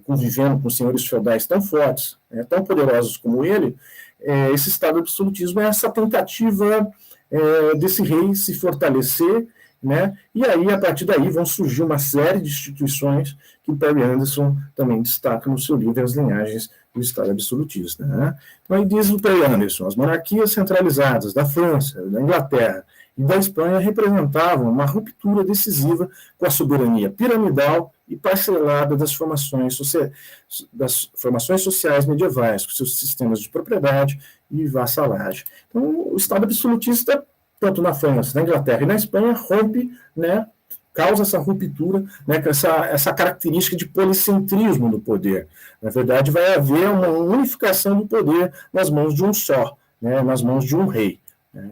S1: convivendo com senhores feudais tão fortes, tão poderosos como ele, esse Estado absolutismo é essa tentativa desse rei se fortalecer, né? E aí, a partir daí, vão surgir uma série de instituições que o Perry Anderson também destaca no seu livro As Linhagens do Estado Absolutista. Né? Então, aí diz o Perry Anderson, as monarquias centralizadas da França, da Inglaterra e da Espanha representavam uma ruptura decisiva com a soberania piramidal e parcelada das formações sociais medievais, com seus sistemas de propriedade e vassalagem. Então, o Estado absolutista, tanto na França, na Inglaterra e na Espanha, rompe, né, causa essa ruptura, né, com essa característica de policentrismo do poder. Na verdade, vai haver uma unificação do poder nas mãos de um só, né, nas mãos de um rei.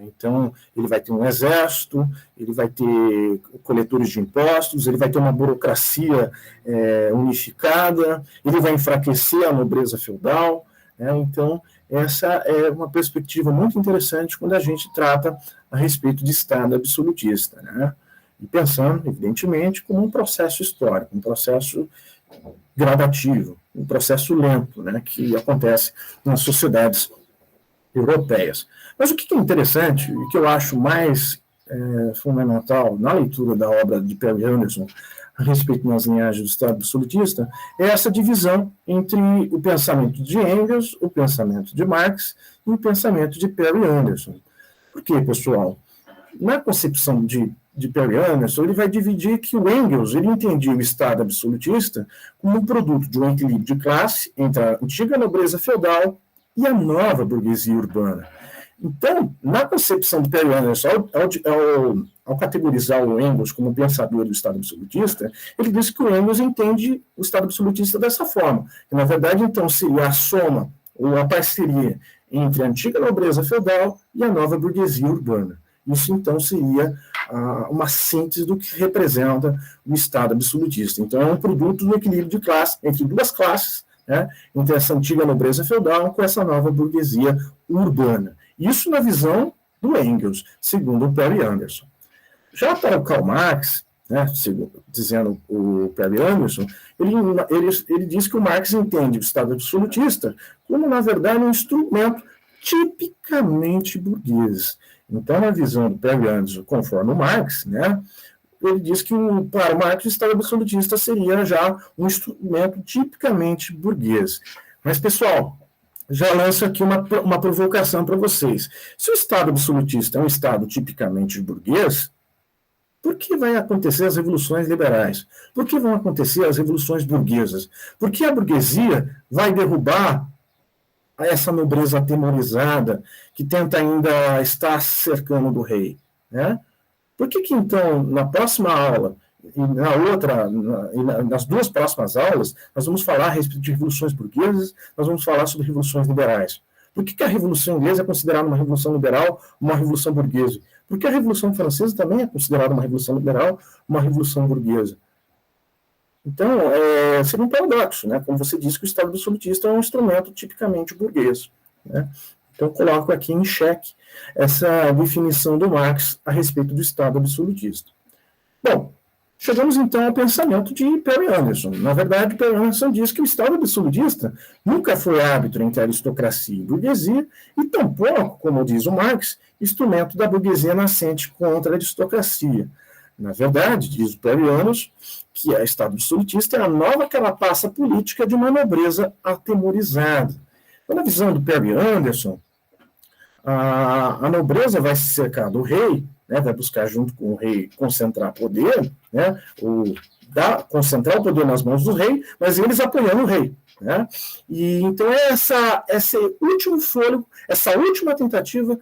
S1: Então, ele vai ter um exército, ele vai ter coletores de impostos, ele vai ter uma burocracia unificada, ele vai enfraquecer a nobreza feudal. Então, essa é uma perspectiva muito interessante quando a gente trata a respeito de Estado absolutista, né? E pensando, evidentemente, como um processo histórico, um processo gradativo, um processo lento, né, que acontece nas sociedades europeias. Mas o que é interessante, e que eu acho mais fundamental na leitura da obra de Perry Anderson a respeito das linhagens do Estado absolutista, é essa divisão entre o pensamento de Engels, o pensamento de Marx e o pensamento de Perry Anderson. Por quê, pessoal? Na concepção de Perry Anderson, ele vai dividir que o Engels ele entendia o Estado absolutista como um produto de um equilíbrio de classe entre a antiga nobreza feudal e a nova burguesia urbana. Então, na concepção de Perry Anderson, ao categorizar o Engels como pensador do Estado absolutista, ele diz que o Engels entende o Estado absolutista dessa forma, que, na verdade, então, seria a soma ou a parceria entre a antiga nobreza feudal e a nova burguesia urbana. Isso, então, seria uma síntese do que representa o Estado absolutista. Então, é um produto do equilíbrio de classe, entre duas classes, né, entre essa antiga nobreza feudal com essa nova burguesia urbana. Isso na visão do Engels, segundo o Perry Anderson. Já para o Karl Marx, né, dizendo o Perry Anderson, ele diz que o Marx entende o Estado absolutista como, na verdade, um instrumento tipicamente burguês. Então, na visão do Perry Anderson, conforme o Marx, né, ele diz que para o Marx o Estado absolutista seria já um instrumento tipicamente burguês. Mas, pessoal, já lanço aqui uma provocação para vocês. Se o Estado absolutista é um Estado tipicamente burguês, por que vai acontecer as revoluções liberais? Por que vão acontecer as revoluções burguesas? Por que a burguesia vai derrubar essa nobreza atemorizada que tenta ainda estar cercando do rei? Né? Por que então, na próxima aula, e na outra, nas duas próximas aulas, nós vamos falar a respeito de revoluções burguesas, nós vamos falar sobre revoluções liberais? Por que a Revolução Inglesa é considerada uma revolução liberal, uma revolução burguesa? Por que a Revolução Francesa também é considerada uma revolução liberal, uma revolução burguesa? Então, seria um paradoxo, né? Como você disse que o Estado absolutista é um instrumento tipicamente burguês, né? Então, coloco aqui em xeque essa definição do Marx a respeito do Estado absolutista. Bom, chegamos então ao pensamento de Perry Anderson. Na verdade, Perry Anderson diz que o Estado absolutista nunca foi árbitro entre aristocracia e burguesia, e tampouco, como diz o Marx, instrumento da burguesia nascente contra a aristocracia. Na verdade, diz o Perry Anderson, que o Estado absolutista é a nova carapaça política de uma nobreza atemorizada. Então, na visão do Perry Anderson, a nobreza vai se cercar do rei, né, vai buscar junto com o rei concentrar poder, né, concentrar o poder nas mãos do rei, mas eles apoiando o rei. Né? E então esse último fôlego, essa última tentativa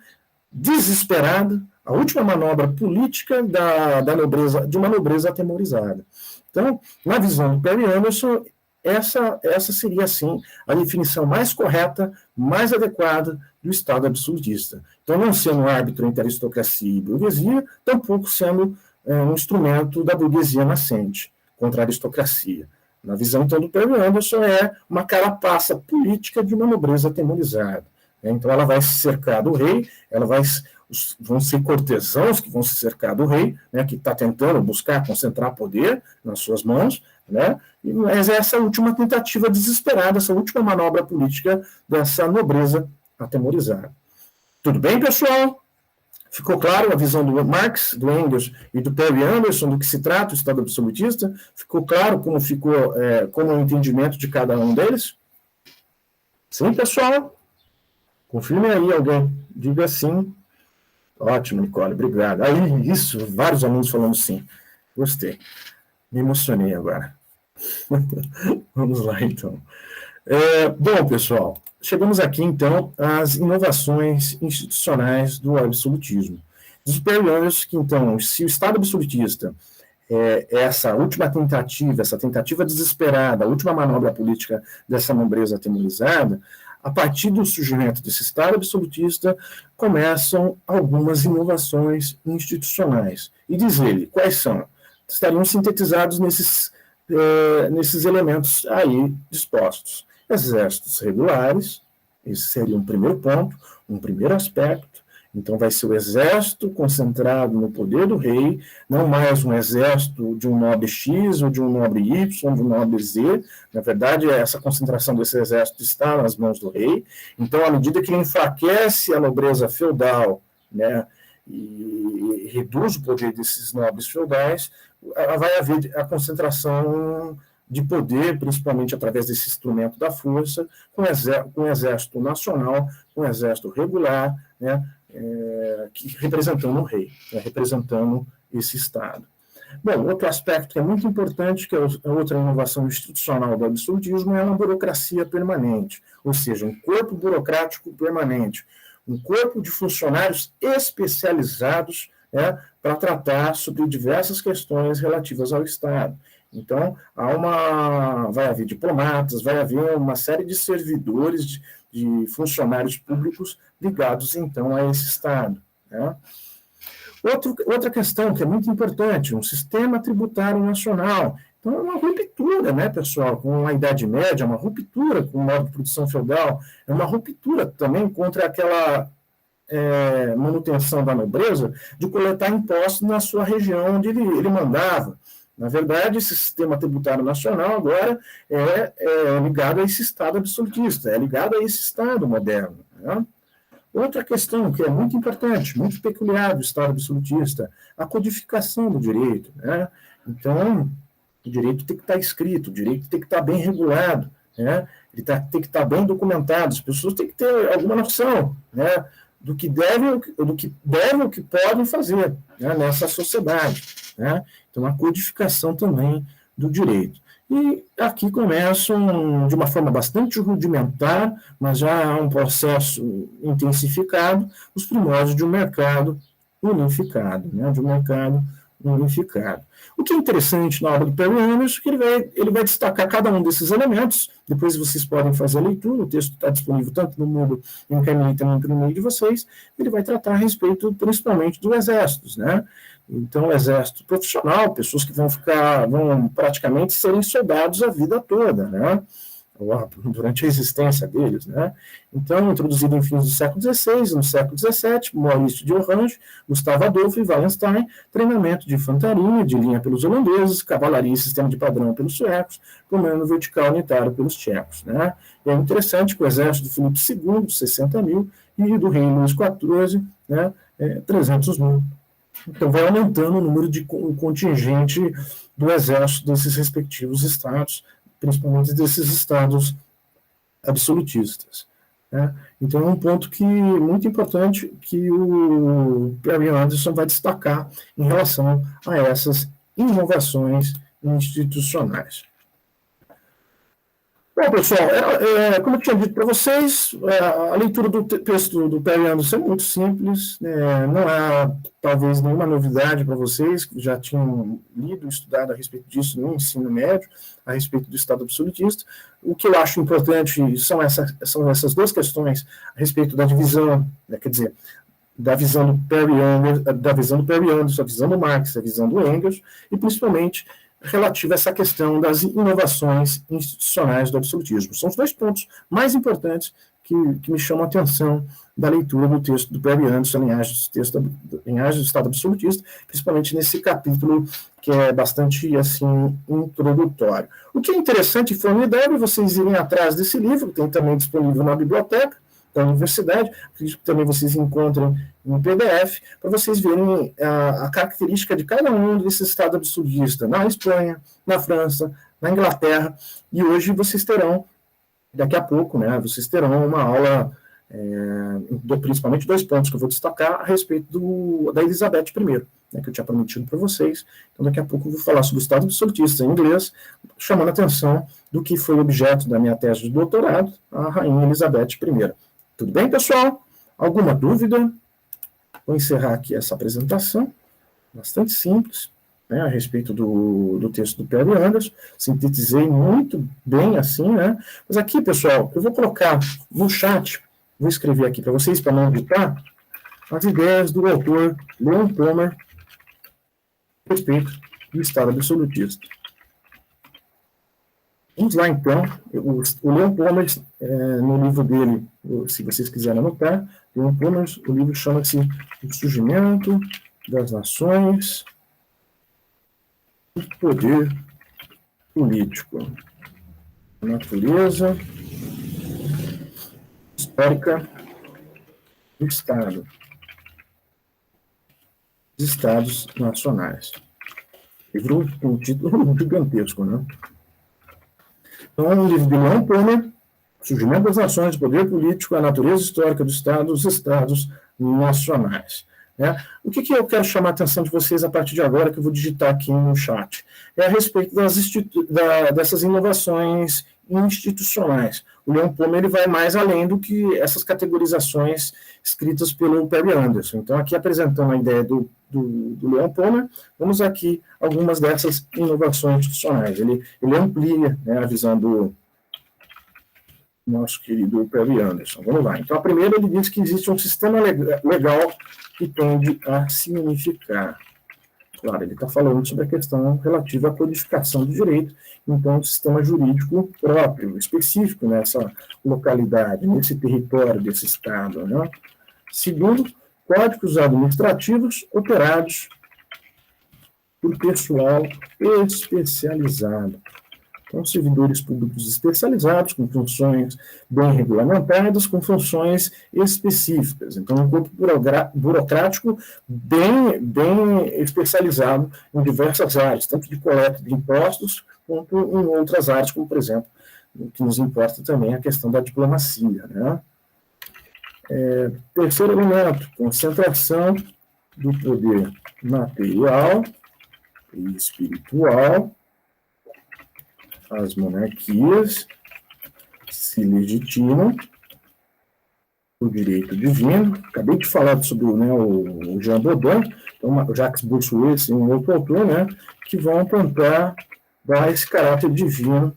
S1: desesperada, a última manobra política da nobreza, de uma nobreza atemorizada. Então, na visão do Perry Anderson, essa seria, assim, a definição mais correta, mais adequada do Estado absolutista. Então, não sendo um árbitro entre aristocracia e burguesia, tampouco sendo um instrumento da burguesia nascente contra a aristocracia. Na visão, então, do Perry Anderson, é uma carapaça política de uma nobreza atemorizada. Então, ela vai se cercar do rei, vão ser cortesãos que vão se cercar do rei, né, que está tentando buscar concentrar poder nas suas mãos, né, mas essa última tentativa desesperada, essa última manobra política dessa nobreza atemorizada. Tudo bem, pessoal? Ficou claro a visão do Marx, do Engels e do Perry Anderson do que se trata o Estado absolutista? Ficou claro como é o entendimento de cada um deles? Sim, pessoal? Confirme aí alguém. Diga sim. Ótimo, Nicole, obrigado. Aí, isso, vários alunos falando sim. Gostei. Me emocionei agora. Vamos lá, então. Bom, pessoal, chegamos aqui, então, às inovações institucionais do absolutismo. Diz o Perry Anderson que, então, se o Estado absolutista essa última tentativa, essa tentativa desesperada, a última manobra política dessa nobreza atemorizada, a partir do surgimento desse Estado absolutista, começam algumas inovações institucionais. E diz ele, quais são? Estariam sintetizados nesses elementos aí dispostos. Exércitos regulares, esse seria um primeiro ponto, um primeiro aspecto. Então vai ser o exército concentrado no poder do rei, não mais um exército de um nobre X, ou de um nobre Y, ou de um nobre Z. Na verdade, essa concentração desse exército está nas mãos do rei. Então, à medida que ele enfraquece a nobreza feudal, né, e reduz o poder desses nobres feudais, vai haver a concentração de poder, principalmente através desse instrumento da força, com o exército nacional, com o exército regular, né, representando o rei, né, representando esse Estado. Bom, outro aspecto que é muito importante, que é outra inovação institucional do absolutismo, é uma burocracia permanente, ou seja, um corpo burocrático permanente, um corpo de funcionários especializados, né, para tratar sobre diversas questões relativas ao Estado. Então, vai haver diplomatas, vai haver uma série de servidores, de funcionários públicos ligados, então, a esse Estado, né? Outra questão que é muito importante, um sistema tributário nacional. Então, é uma ruptura, né, pessoal, com a Idade Média, uma ruptura com o modo de produção feudal, é uma ruptura também contra aquela manutenção da nobreza de coletar impostos na sua região onde ele mandava. Na verdade, esse sistema tributário nacional agora é ligado a esse Estado absolutista, é ligado a esse Estado moderno, né? Outra questão que é muito importante, muito peculiar do Estado absolutista, a codificação do direito, né? Então, o direito tem que estar escrito, o direito tem que estar bem regulado, né? Ele tem que estar bem documentado, as pessoas têm que ter alguma noção, né, do que devem o que podem fazer, né, nessa sociedade, né? Então, a codificação também do direito. E aqui começam, de uma forma bastante rudimentar, mas já há um processo intensificado, os primórdios de um mercado unificado, né, de um mercado unificado. O que é interessante na obra do Perry Anderson é que ele vai destacar cada um desses elementos, depois vocês podem fazer a leitura, o texto está disponível tanto no Moodle e também no e-mail de vocês, ele vai tratar a respeito principalmente dos exércitos, né? Então, o exército profissional, pessoas que vão praticamente serem soldados a vida toda, né? Durante a existência deles, né? Então, introduzido em fins do século XVI, no século XVII, Maurício de Orange, Gustavo Adolfo e Wallenstein, treinamento de infantaria, de linha pelos holandeses, cavalaria e sistema de padrão pelos suecos, comando vertical unitário pelos tchecos, né? E é interessante que o exército do Filipe II, 60 mil, e do rei Luís XIV, né, 300 mil. Então, vai aumentando o número o contingente do exército desses respectivos estados, principalmente desses estados absolutistas, né? Então, é um ponto muito importante que o Perry Anderson vai destacar em relação a essas inovações institucionais. Bom, pessoal, como eu tinha dito para vocês, a leitura do texto do Perry Anderson é muito simples, né? Não há, talvez, nenhuma novidade para vocês, que já tinham lido e estudado a respeito disso no ensino médio, a respeito do Estado absolutista. O que eu acho importante são essas duas questões a respeito da divisão, né, quer dizer, da visão do Perry Anderson, a visão do Marx, a visão do Engels, e principalmente relativa a essa questão das inovações institucionais do absolutismo. São os dois pontos mais importantes que me chamam a atenção da leitura do texto do Perry Anderson, Linhagem do Estado Absolutista, principalmente nesse capítulo que é bastante, assim, introdutório. O que é interessante e formidável, vocês irem atrás desse livro, tem também disponível na biblioteca da universidade, acredito que também vocês encontram em PDF, para vocês verem a característica de cada um desses estados absolutistas, na Espanha, na França, na Inglaterra, e hoje vocês terão, daqui a pouco, né, vocês terão uma aula, principalmente dois pontos que eu vou destacar a respeito da Elizabeth I, né, que eu tinha prometido para vocês. Então, daqui a pouco eu vou falar sobre o Estado absolutista em inglês, chamando a atenção do que foi objeto da minha tese de doutorado, a Rainha Elizabeth I. Tudo bem, pessoal? Alguma dúvida? Vou encerrar aqui essa apresentação, bastante simples. né, a respeito do texto do Perry Anderson, sintetizei muito bem assim, né? Mas aqui, pessoal, eu vou colocar no chat, vou escrever aqui para vocês, para não editar, as ideias do autor Leon Palmer a respeito do Estado absolutista. Vamos lá, então. O Leon Palmer, no livro dele, se vocês quiserem anotar, Leon Palmer, o livro chama-se O Surgimento das Nações, o Poder Político, a Natureza Histórica do Estado, dos Estados Nacionais. Livro com um título gigantesco, né? Então, é um livro de Leon Palmer, Surgimento das Nações, Poder Político, a Natureza Histórica do Estado, dos Estados Nacionais. Né? O que eu quero chamar a atenção de vocês a partir de agora, que eu vou digitar aqui no chat, é a respeito dessas inovações institucionais. O Leon Palmer ele vai mais além do que essas categorizações escritas pelo Perry Anderson. Então, aqui apresentando a ideia do Leon Palmer, vamos aqui algumas dessas inovações institucionais. Ele amplia, né, a visão do nosso querido Perry Anderson. Vamos lá. Então, a primeira, ele diz que existe um sistema legal que tende a se unificar. Claro, ele está falando sobre a questão relativa à codificação do direito, então, um sistema jurídico próprio, específico nessa localidade, nesse território desse Estado. Né? Segundo, códigos administrativos operados por pessoal especializado. Então, servidores públicos especializados, com funções bem regulamentadas, com funções específicas. Então, um corpo burocrático bem especializado em diversas áreas, tanto de coleta de impostos, quanto em outras áreas, como, por exemplo, o que nos importa também a questão da diplomacia. Né? Terceiro elemento, concentração do poder material e espiritual. As monarquias se legitimam o direito divino. Acabei de falar sobre, né, o Jean Baudin, então, o Jacques Bossuet e um outro autor, né, que vão tentar dar esse caráter divino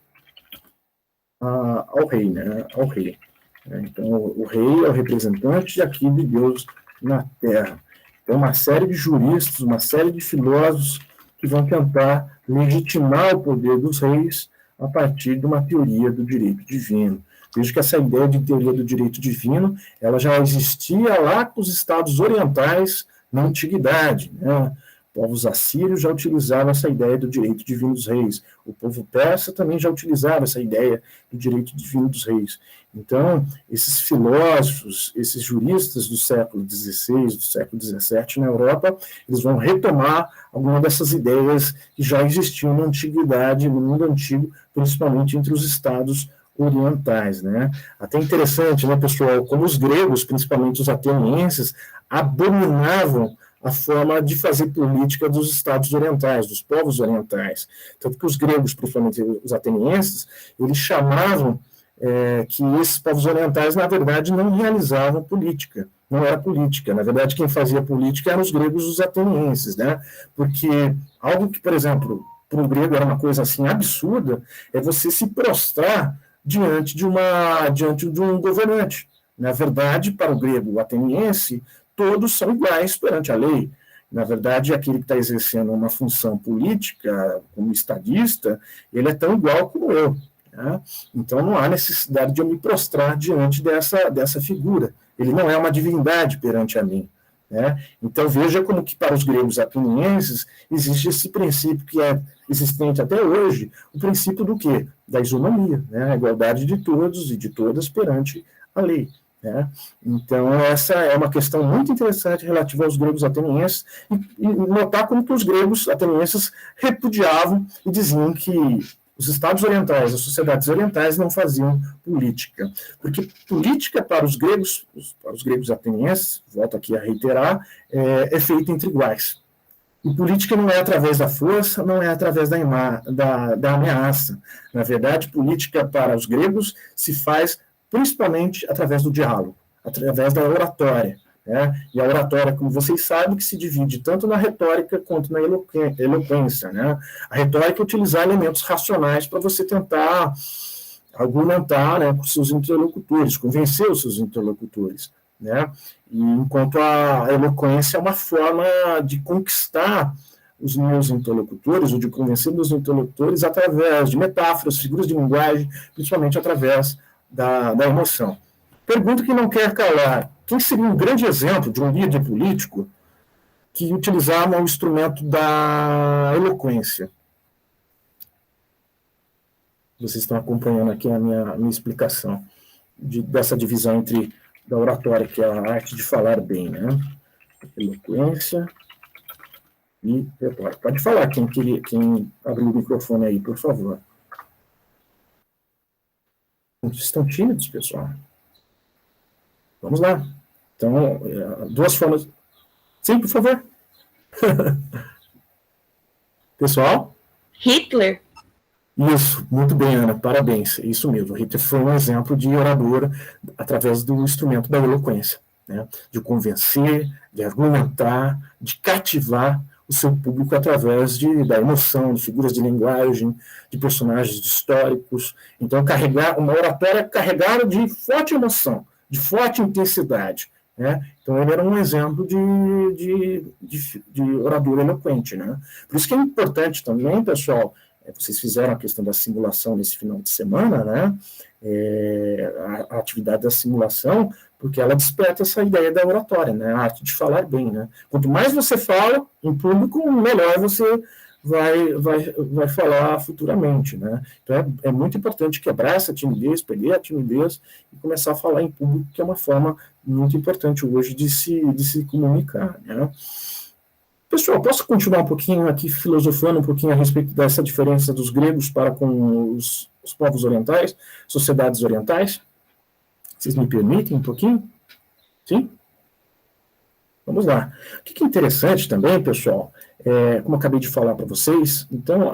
S1: ao rei. Né, ao rei. Então, o rei é o representante aqui de Deus na Terra. Então, uma série de juristas, uma série de filósofos que vão tentar legitimar o poder dos reis a partir de uma teoria do direito divino. Veja que essa ideia de teoria do direito divino, ela já existia lá com os estados orientais na antiguidade, né? Povos assírios já utilizavam essa ideia do direito divino dos reis. O povo persa também já utilizava essa ideia do direito divino dos reis. Então, esses filósofos, esses juristas do século XVI, do século XVII na Europa, eles vão retomar algumas dessas ideias que já existiam na antiguidade, no mundo antigo, principalmente entre os estados orientais, né? Até interessante, né, pessoal, como os gregos, principalmente os atenienses, abominavam a forma de fazer política dos estados orientais, dos povos orientais. Tanto que os gregos, principalmente os atenienses, eles chamavam que esses povos orientais, na verdade, não realizavam política, não era política. Na verdade, quem fazia política eram os gregos, os atenienses, né? Porque algo que, por exemplo, para o grego era uma coisa assim absurda, é você se prostrar diante de um governante. Na verdade, para o grego ateniense, todos são iguais perante a lei. Na verdade, aquele que está exercendo uma função política, como estadista, ele é tão igual como eu. Né? Então, não há necessidade de eu me prostrar diante dessa figura. Ele não é uma divindade perante a mim. Né? Então, veja como que para os gregos atenienses existe esse princípio que é existente até hoje, o princípio do quê? Da isonomia, né? A igualdade de todos e de todas perante a lei. Né? Então, essa é uma questão muito interessante relativa aos gregos atenienses, e notar como que os gregos atenienses repudiavam e diziam que os estados orientais, as sociedades orientais não faziam política. Porque política para os gregos atenienses, volto aqui a reiterar, é feita entre iguais. E política não é através da força, não é através da ameaça. Na verdade, política para os gregos se faz principalmente através do diálogo, através da oratória, né? E a oratória, como vocês sabem, que se divide tanto na retórica quanto na eloquência, né? A retórica é utilizar elementos racionais para você tentar argumentar, né, com seus interlocutores, convencer os seus interlocutores, né? E enquanto a eloquência é uma forma de conquistar os meus interlocutores, ou de convencer meus interlocutores através de metáforas, figuras de linguagem, principalmente através da emoção. Pergunta que não quer calar: quem seria um grande exemplo de um líder político que utilizava o instrumento da eloquência? Vocês estão acompanhando aqui a minha explicação dessa divisão entre da oratória, que é a arte de falar bem, né? Eloquência e retórica. Pode falar, quem abriu o microfone aí, por favor. Vocês estão tímidos, pessoal? Vamos lá. Então, duas formas. Sim, por favor. Pessoal?
S4: Hitler?
S1: Isso, muito bem, Ana, parabéns. Isso mesmo, Hitler foi um exemplo de orador através do instrumento da eloquência, né? De convencer, de argumentar, de cativar o seu público através da emoção, de figuras de linguagem, de personagens históricos. Então, uma oratória carregada de forte emoção, de forte intensidade, né? Então, ele era um exemplo de orador eloquente, né? Por isso que é importante também, pessoal, vocês fizeram a questão da simulação nesse final de semana, né? A atividade da simulação, porque ela desperta essa ideia da oratória, né? A arte de falar bem, né? Quanto mais você fala em público, melhor você vai falar futuramente, né? Então é muito importante quebrar essa timidez, perder a timidez e começar a falar em público, que é uma forma muito importante hoje de se comunicar, né? Pessoal, posso continuar um pouquinho aqui filosofando um pouquinho a respeito dessa diferença dos gregos para com os povos orientais, sociedades orientais? Vocês me permitem um pouquinho? Sim? Vamos lá. O que é interessante também, pessoal, como eu acabei de falar para vocês, então,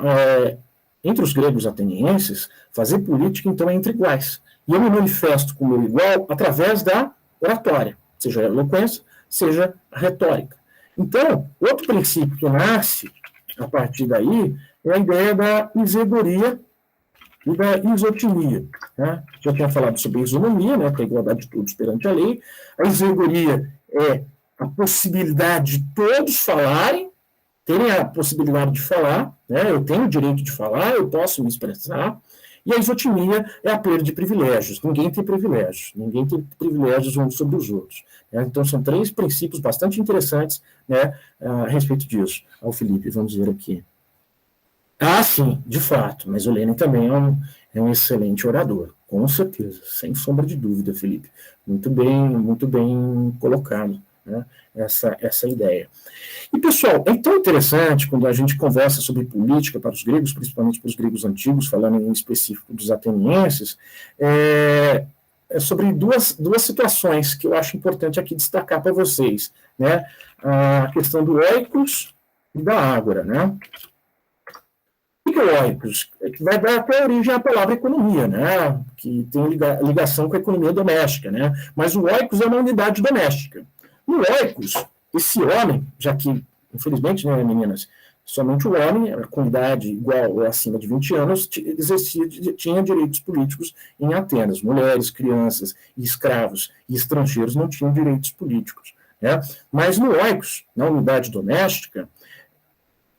S1: entre os gregos atenienses, fazer política, então, é entre iguais. E eu me manifesto como igual através da oratória, seja a eloquência, seja a retórica. Então, outro princípio que nasce a partir daí é a ideia da isegoria e da isotimia, né? Já tinha falado sobre a isonomia, né, que é a igualdade de todos perante a lei. A isegoria é a possibilidade de todos falarem, terem a possibilidade de falar, né? Eu tenho o direito de falar, eu posso me expressar. E a isotimia é a perda de privilégios. Ninguém tem privilégios uns sobre os outros, né? Então, são três princípios bastante interessantes, né, a respeito disso. Ao Felipe, vamos ver aqui. Ah, sim, de fato, mas o Lênin também é um excelente orador, com certeza, sem sombra de dúvida, Felipe. Muito bem colocado, né, essa ideia. E, pessoal, é tão interessante quando a gente conversa sobre política para os gregos, principalmente para os gregos antigos, falando em específico dos atenienses, sobre duas situações que eu acho importante aqui destacar para vocês, né? A questão do oikos e da ágora, né? O que é o oikos? Que vai dar até origem à palavra economia, né? Que tem ligação com a economia doméstica, né? Mas o oikos é uma unidade doméstica. No oikos, esse homem, já que, infelizmente, né, meninas, somente o homem, com idade igual ou acima de 20 anos, tinha direitos políticos em Atenas. Mulheres, crianças, escravos e estrangeiros não tinham direitos políticos, né? Mas no oikos, na unidade doméstica,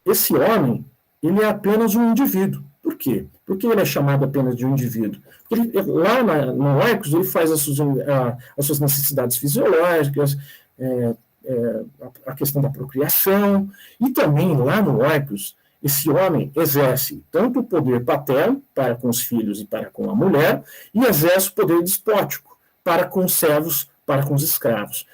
S1: esse homem, ele é apenas um indivíduo. Por quê? Por que ele é chamado apenas de um indivíduo? Porque lá no oikos, ele faz as suas necessidades fisiológicas, a questão da procriação, e também lá no oikos, esse homem exerce tanto o poder paterno para com os filhos e para com a mulher, e exerce o poder despótico para com os servos, para com os escravos.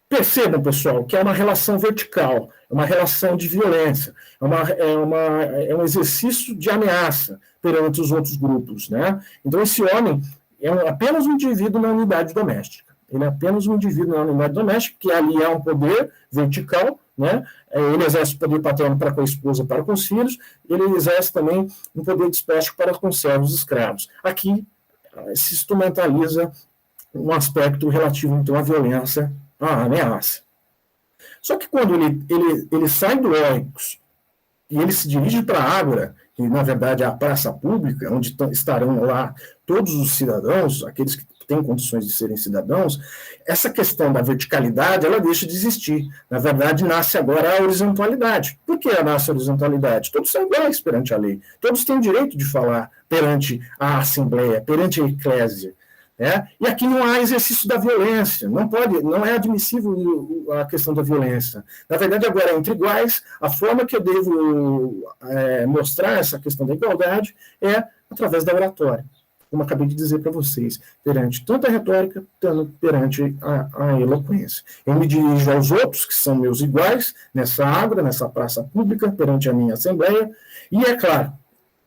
S1: Percebam, pessoal, que é uma relação vertical, é uma relação de violência, é um exercício de ameaça perante os outros grupos, né? Então, esse homem é apenas um indivíduo na unidade doméstica. Ele é apenas um indivíduo na unidade doméstica, que ali é um poder vertical, né? Ele exerce o poder paterno para com a esposa, para com os filhos, ele exerce também um poder despótico para com os servos e escravos. Aqui se instrumentaliza um aspecto relativo, então, à violência a ameaça. Só que quando ele sai do Oikos e ele se dirige para a Ágora, que na verdade é a praça pública, onde estarão lá todos os cidadãos, aqueles que têm condições de serem cidadãos, essa questão da verticalidade, ela deixa de existir. Na verdade, nasce agora a horizontalidade. Por que nasce a horizontalidade? Todos são iguais perante a lei. Todos têm direito de falar perante a Assembleia, perante a Eclésia. E aqui não há exercício da violência, não é admissível a questão da violência. Na verdade, agora, entre iguais, a forma que eu devo mostrar essa questão da igualdade é através da oratória, como acabei de dizer para vocês, perante tanto a retórica, tanto perante a eloquência. Eu me dirijo aos outros, que são meus iguais, nessa ágora, nessa praça pública, perante a minha Assembleia, e é claro,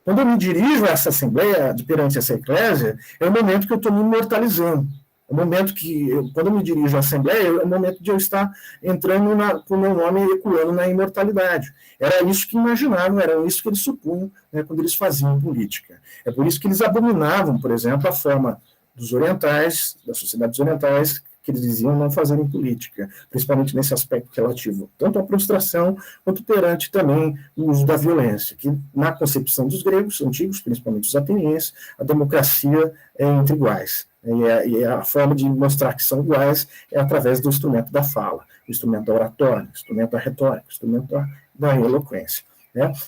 S1: quando eu me dirijo a essa Assembleia, perante essa Eclésia, é o momento que eu estou me imortalizando. É o momento que, quando eu me dirijo à Assembleia, é o momento de eu estar entrando com o meu nome ecoando na imortalidade. Era isso que imaginavam, era isso que eles supunham, né, quando eles faziam política. É por isso que eles abominavam, por exemplo, a forma dos orientais, das sociedades orientais, que eles diziam não fazerem política, principalmente nesse aspecto relativo, tanto à prostração, quanto perante também o uso da violência, que na concepção dos gregos antigos, principalmente os atenienses, a democracia é entre iguais. E a forma de mostrar que são iguais é através do instrumento da fala, o instrumento da oratória, o instrumento da retórica, o instrumento da eloquência.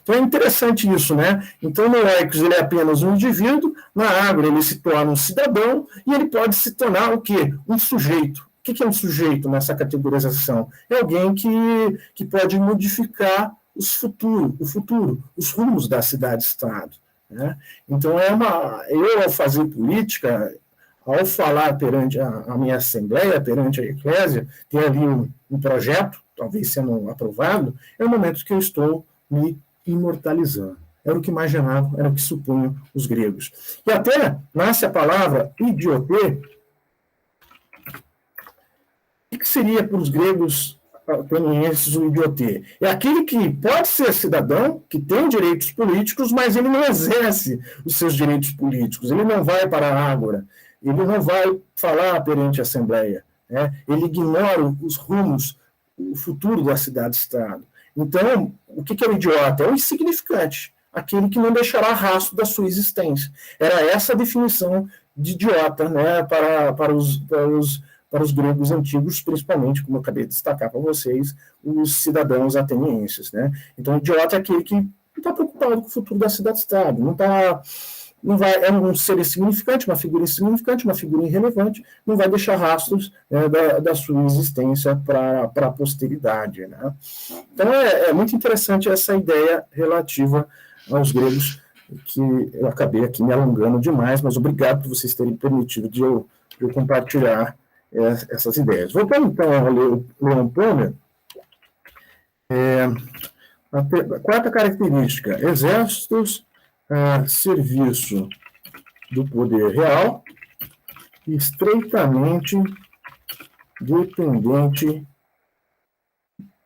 S1: Então é interessante isso, né? Então no Oikos ele é apenas um indivíduo, na Ágora ele se torna um cidadão e ele pode se tornar o quê? Um sujeito. O que é um sujeito nessa categorização? É alguém que pode modificar o futuro, os rumos da cidade-estado. Né? Então eu ao fazer política, ao falar perante a minha Assembleia, perante a Eclésia, ter ali um projeto, talvez sendo aprovado, é o momento que eu estou me imortalizando. Era o que imaginavam, era o que supunham os gregos. E até nasce a palavra idiote. O que seria para os gregos atenienses o idiote? É aquele que pode ser cidadão, que tem direitos políticos, mas ele não exerce os seus direitos políticos. Ele não vai para a Ágora, ele não vai falar perante a Assembleia. Ele ignora os rumos, o futuro da cidade-estado. Então, o que é o idiota? É o insignificante, aquele que não deixará rastro da sua existência. Era essa a definição de idiota, né, para os gregos antigos, principalmente, como eu acabei de destacar para vocês, os cidadãos atenienses. Né? Então, o idiota é aquele que não está preocupado com o futuro da cidade-estado, é um ser insignificante, uma figura insignificante, uma figura irrelevante, não vai deixar rastros, né, da sua existência para a posteridade. Né? Então é muito interessante essa ideia relativa aos gregos, que eu acabei aqui me alongando demais, mas obrigado por vocês terem permitido de eu compartilhar essas ideias. Voltando então ao Leon Pommer, a quarta característica, exércitos serviço do poder real, estreitamente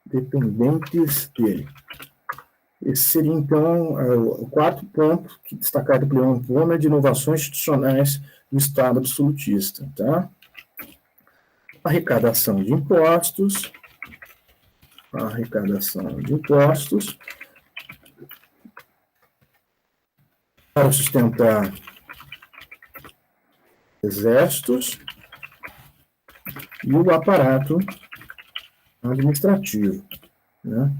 S1: dependentes dele. Esse seria, então, o quarto ponto que destacado por Leon Pommer de inovações institucionais do Estado absolutista. Tá? Arrecadação de impostos, para sustentar exércitos e o aparato administrativo, né,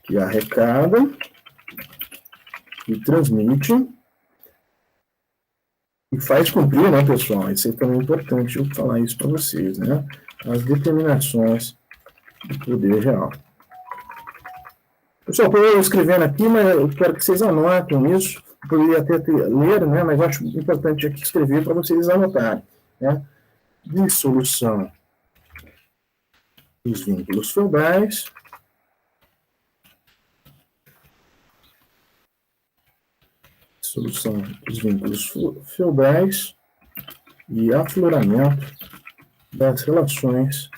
S1: que arrecada e transmite e faz cumprir, né, pessoal? Isso é também importante eu falar isso para vocês, né? As determinações do poder real. Pessoal, estou escrevendo aqui, mas eu quero que vocês anotem isso. Eu poderia até ler, né, mas acho importante aqui escrever para vocês anotarem. Né? Dissolução dos vínculos feudais. Dissolução dos vínculos feudais e afloramento das relações.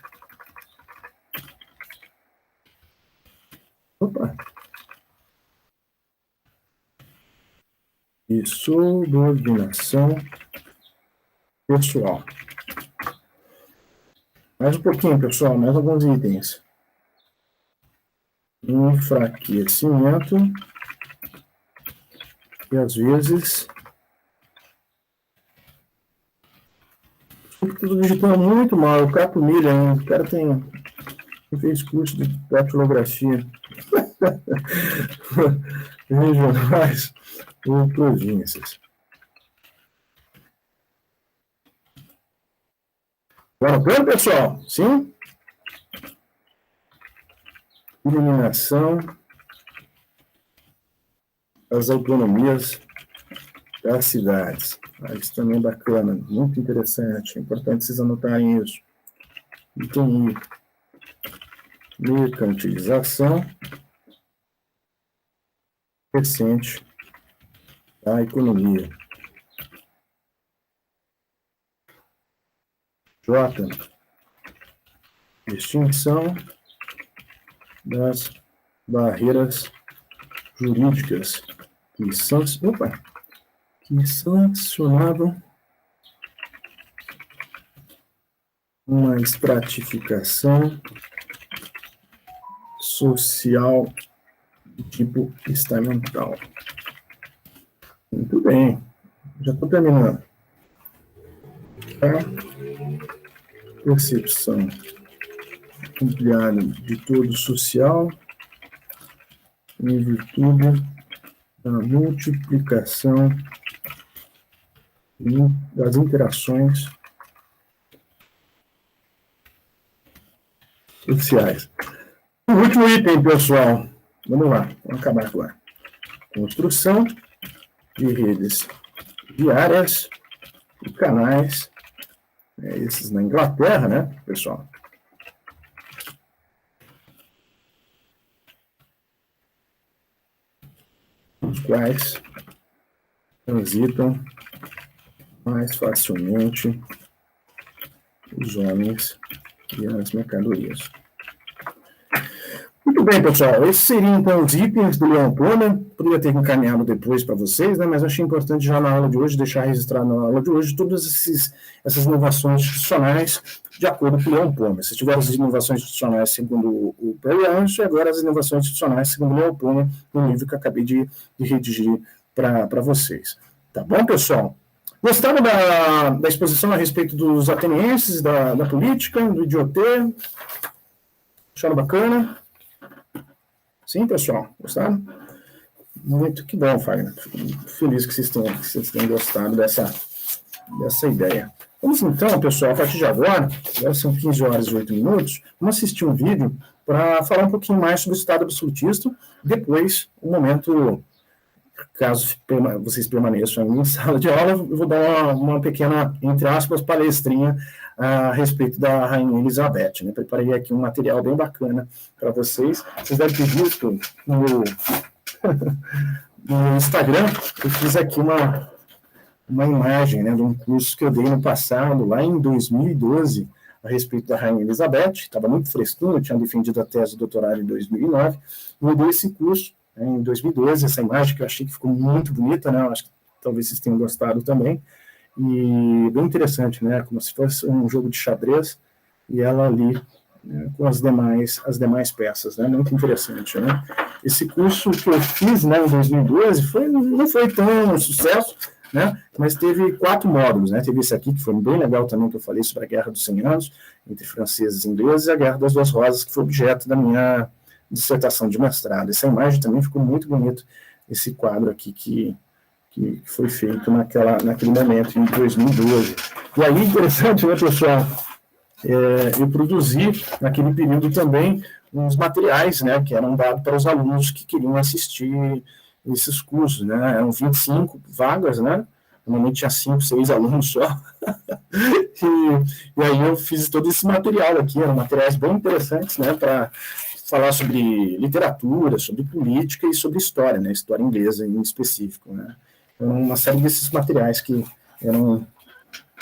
S1: E subordinação pessoal. Mais um pouquinho, pessoal, mais alguns itens. Enfraquecimento. E às vezes... Estou digitando muito mal, eu cato milha ainda. O cara fez curso de datilografia. Regionais ou províncias. Bom, pessoal? Sim? Eliminação das autonomias das cidades. Isso também é bacana, muito interessante. É importante vocês anotarem isso. Item I. Mercantilização recente da economia. J. Extinção das barreiras jurídicas que sancionavam uma estratificação social de tipo estamental. Muito bem, já estou terminando. A percepção ampliada de todo social em virtude da multiplicação das interações sociais. O último item, pessoal. Vamos lá, vamos acabar agora. Construção de redes viárias e canais, esses na Inglaterra, né, pessoal? Os quais transitam mais facilmente os homens e as mercadorias. Muito bem, pessoal. Esses seriam, então, os itens do Leon Poma. Poderia ter encaminhado depois para vocês, né? Mas achei importante já na aula de hoje, deixar registrado na aula de hoje, todas essas inovações institucionais de acordo com o Leon Poma. Se tiver as inovações institucionais segundo o Perry Ancho, e agora as inovações institucionais segundo o Leon Poma, no livro que eu acabei de redigir para vocês. Tá bom, pessoal? Gostaram da exposição a respeito dos atenienses, da política, do idiotê? Acharam bacana? Sim, pessoal? Gostaram? Muito que bom, Fagner. Fico feliz que vocês tenham gostado dessa ideia. Vamos então, pessoal, a partir de agora são 15 horas e 8 minutos, vamos assistir um vídeo para falar um pouquinho mais sobre o Estado absolutista. Depois, o momento, caso vocês permaneçam em sala de aula, eu vou dar uma pequena, entre aspas, palestrinha a respeito da Rainha Elizabeth, né? Preparei aqui um material bem bacana para vocês. Vocês devem ter visto no Instagram, eu fiz aqui uma imagem, né, de um curso que eu dei no passado, lá em 2012, a respeito da Rainha Elizabeth. Estava muito fresquinho, eu tinha defendido a tese de doutorado em 2009, e eu dei esse curso, né, em 2012, essa imagem que eu achei que ficou muito bonita, né, eu acho que talvez vocês tenham gostado também, e bem interessante, né, como se fosse um jogo de xadrez, e ela ali, né, com as demais peças, né, muito interessante, né. Esse curso que eu fiz, né, em 2012, não foi tão um sucesso, né, mas teve 4 módulos, né, teve esse aqui, que foi bem legal também, que eu falei sobre a Guerra dos 100 Anos, entre franceses e ingleses, e a Guerra das Duas Rosas, que foi objeto da minha dissertação de mestrado. Essa imagem também ficou muito bonito, esse quadro aqui que foi feito naquele momento, em 2012. E aí, interessante, né, pessoal, eu produzi, naquele período também, uns materiais, né, que eram dados para os alunos que queriam assistir esses cursos, né, eram 25 vagas, né, normalmente tinha 5, 6 alunos só, e aí eu fiz todo esse material aqui, eram materiais bem interessantes, né, para falar sobre literatura, sobre política e sobre história, né, história inglesa em específico, né, então, uma série desses materiais que eram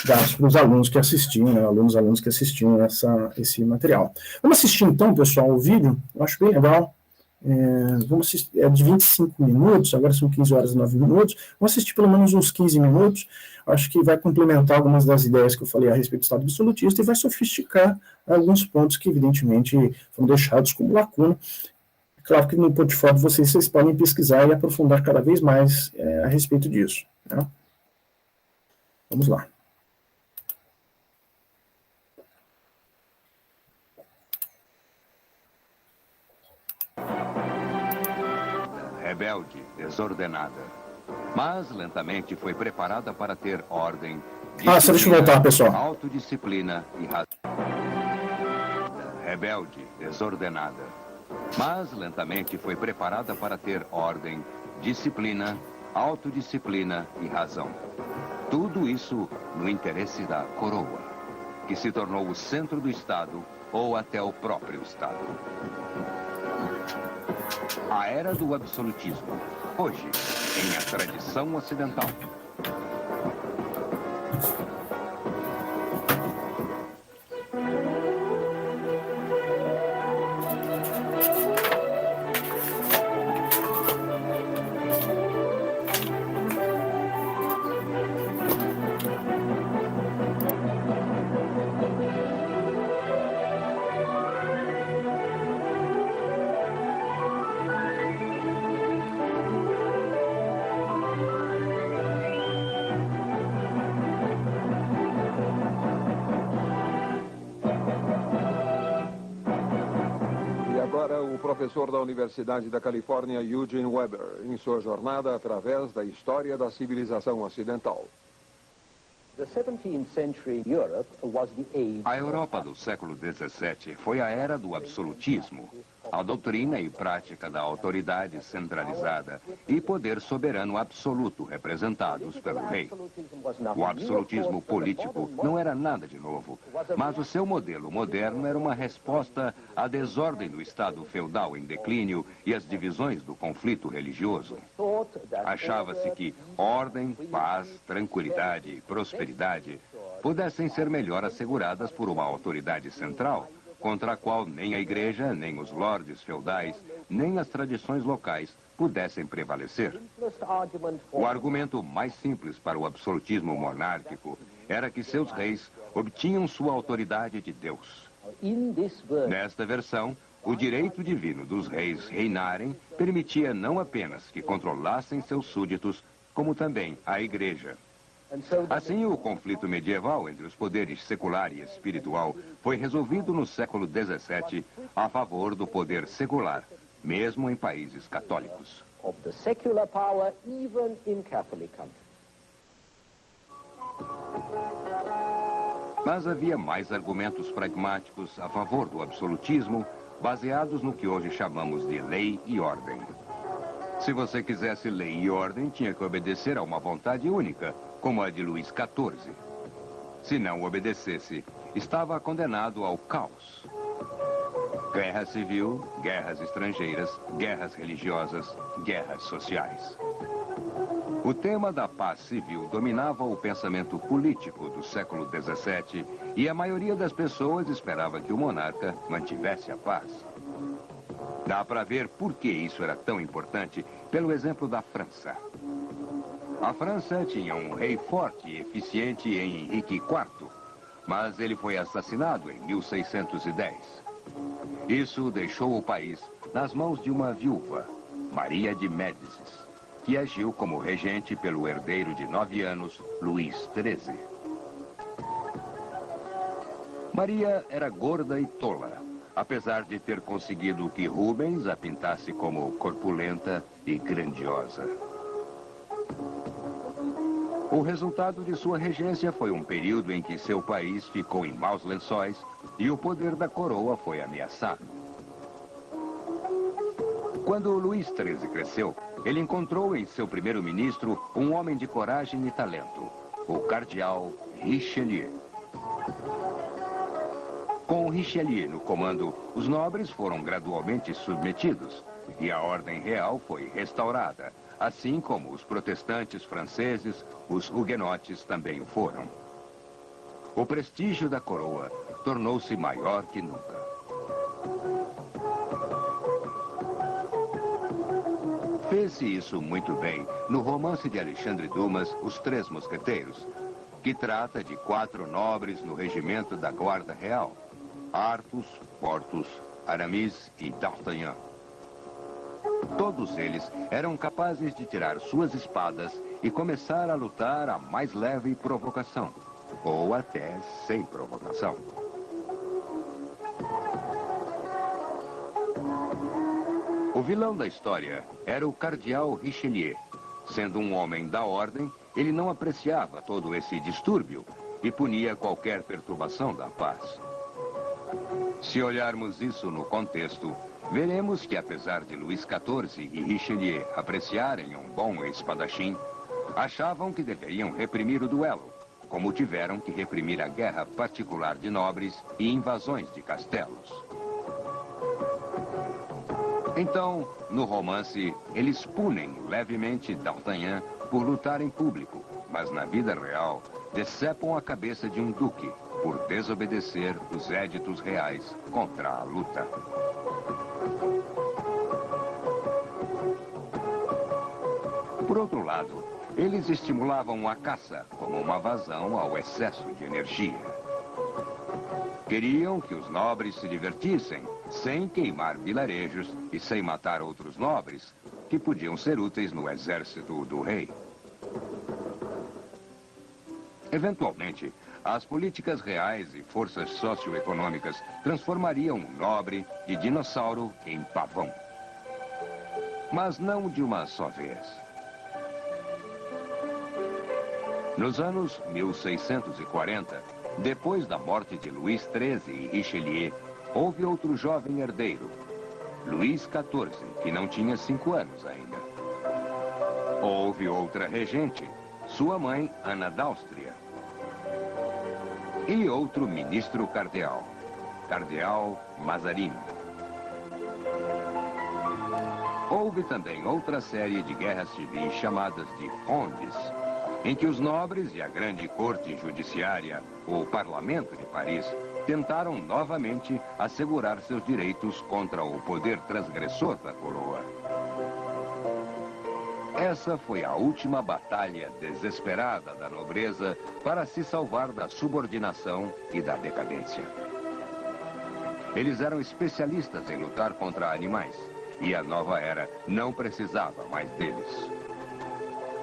S1: dados para os alunos que assistiam, né, alunos que assistiam esse material. Vamos assistir então, pessoal, o vídeo, eu acho bem legal, Vamos assistir, é de 25 minutos, agora são 15 horas e 9 minutos, vamos assistir pelo menos uns 15 minutos, acho que vai complementar algumas das ideias que eu falei a respeito do Estado absolutista e vai sofisticar alguns pontos que, evidentemente, foram deixados como lacuna. Claro que no portfólio vocês podem pesquisar e aprofundar cada vez mais a respeito disso. Né? Vamos lá.
S4: Rebelde, desordenada, mas lentamente foi preparada para ter ordem,
S1: só deixa eu voltar, pessoal.
S4: autodisciplina e razão. Rebelde, desordenada, mas lentamente foi preparada para ter ordem, disciplina, autodisciplina e razão. Tudo isso no interesse da coroa, que se tornou o centro do Estado ou até o próprio Estado. A era do absolutismo, hoje, em a tradição ocidental.
S5: O professor da Universidade da Califórnia, Eugene Weber, em sua jornada através da história da civilização ocidental.
S4: A Europa do século XVII foi a era do absolutismo, a doutrina e prática da autoridade centralizada e poder soberano absoluto representados pelo rei. O absolutismo político não era nada de novo, mas o seu modelo moderno era uma resposta à desordem do Estado feudal em declínio e às divisões do conflito religioso. Achava-se que ordem, paz, tranquilidade e prosperidade pudessem ser melhor asseguradas por uma autoridade central, contra a qual nem a igreja, nem os lordes feudais, nem as tradições locais pudessem prevalecer. O argumento mais simples para o absolutismo monárquico era que seus reis obtinham sua autoridade de Deus. Nesta versão, o direito divino dos reis reinarem permitia não apenas que controlassem seus súditos, como também a igreja. Assim, o conflito medieval entre os poderes secular e espiritual foi resolvido no século XVII a favor do poder secular, mesmo em países católicos. Mas havia mais argumentos pragmáticos a favor do absolutismo, baseados no que hoje chamamos de lei e ordem. Se você quisesse lei e ordem, tinha que obedecer a uma vontade única, como a de Luís XIV. Se não obedecesse, estava condenado ao caos. Guerra civil, guerras estrangeiras, guerras religiosas, guerras sociais. O tema da paz civil dominava o pensamento político do século XVII e a maioria das pessoas esperava que o monarca mantivesse a paz. Dá para ver por que isso era tão importante pelo exemplo da França. A França tinha um rei forte e eficiente em Henrique IV, mas ele foi assassinado em 1610. Isso deixou o país nas mãos de uma viúva, Maria de Médicis, que agiu como regente pelo herdeiro de 9 anos, Luís XIII. Maria era gorda e tola, apesar de ter conseguido que Rubens a pintasse como corpulenta e grandiosa. O resultado de sua regência foi um período em que seu país ficou em maus lençóis e o poder da coroa foi ameaçado. Quando Luís XIII cresceu, ele encontrou em seu primeiro-ministro um homem de coragem e talento, o cardeal Richelieu. Com Richelieu no comando, os nobres foram gradualmente submetidos e a ordem real foi restaurada, assim como os protestantes franceses, os huguenotes também o foram. O prestígio da coroa tornou-se maior que nunca. Fez-se isso muito bem no romance de Alexandre Dumas, Os Três Mosqueteiros, que trata de 4 nobres no regimento da Guarda Real: Athos, Porthos, Aramis e D'Artagnan. Todos eles eram capazes de tirar suas espadas e começar a lutar a mais leve provocação, ou até sem provocação. O vilão da história era o cardeal Richelieu. Sendo um homem da ordem, ele não apreciava todo esse distúrbio e punia qualquer perturbação da paz. Se olharmos isso no contexto, veremos que apesar de Luís XIV e Richelieu apreciarem um bom espadachim, achavam que deveriam reprimir o duelo, como tiveram que reprimir a guerra particular de nobres e invasões de castelos. Então, no romance, eles punem levemente D'Artagnan por lutar em público, mas na vida real, decepam a cabeça de um duque por desobedecer os éditos reais contra a luta. Por outro lado, eles estimulavam a caça como uma vazão ao excesso de energia. Queriam que os nobres se divertissem, sem queimar vilarejos e sem matar outros nobres, que podiam ser úteis no exército do rei. Eventualmente, as políticas reais e forças socioeconômicas transformariam o nobre de dinossauro em pavão. Mas não de uma só vez. Nos anos 1640, depois da morte de Luís XIII e Richelieu, houve outro jovem herdeiro, Luís XIV, que não tinha 5 anos ainda. Houve outra regente, sua mãe, Ana d'Áustria. E outro ministro cardeal, Cardeal Mazarin. Houve também outra série de guerras civis chamadas de frondes, em que os nobres e a grande corte judiciária, o parlamento de Paris, tentaram novamente assegurar seus direitos contra o poder transgressor da coroa. Essa foi a última batalha desesperada da nobreza para se salvar da subordinação e da decadência. Eles eram especialistas em lutar contra animais, e a nova era não precisava mais deles.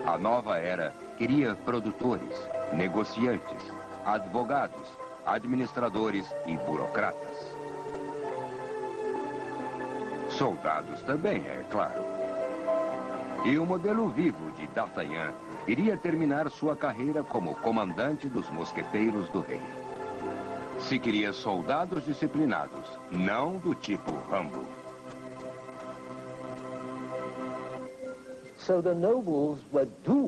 S4: A nova era queria produtores, negociantes, advogados, administradores e burocratas. Soldados também, é claro. E o modelo vivo de D'Artagnan iria terminar sua carreira como comandante dos mosqueteiros do rei. Se queria soldados disciplinados, não do tipo Rambo.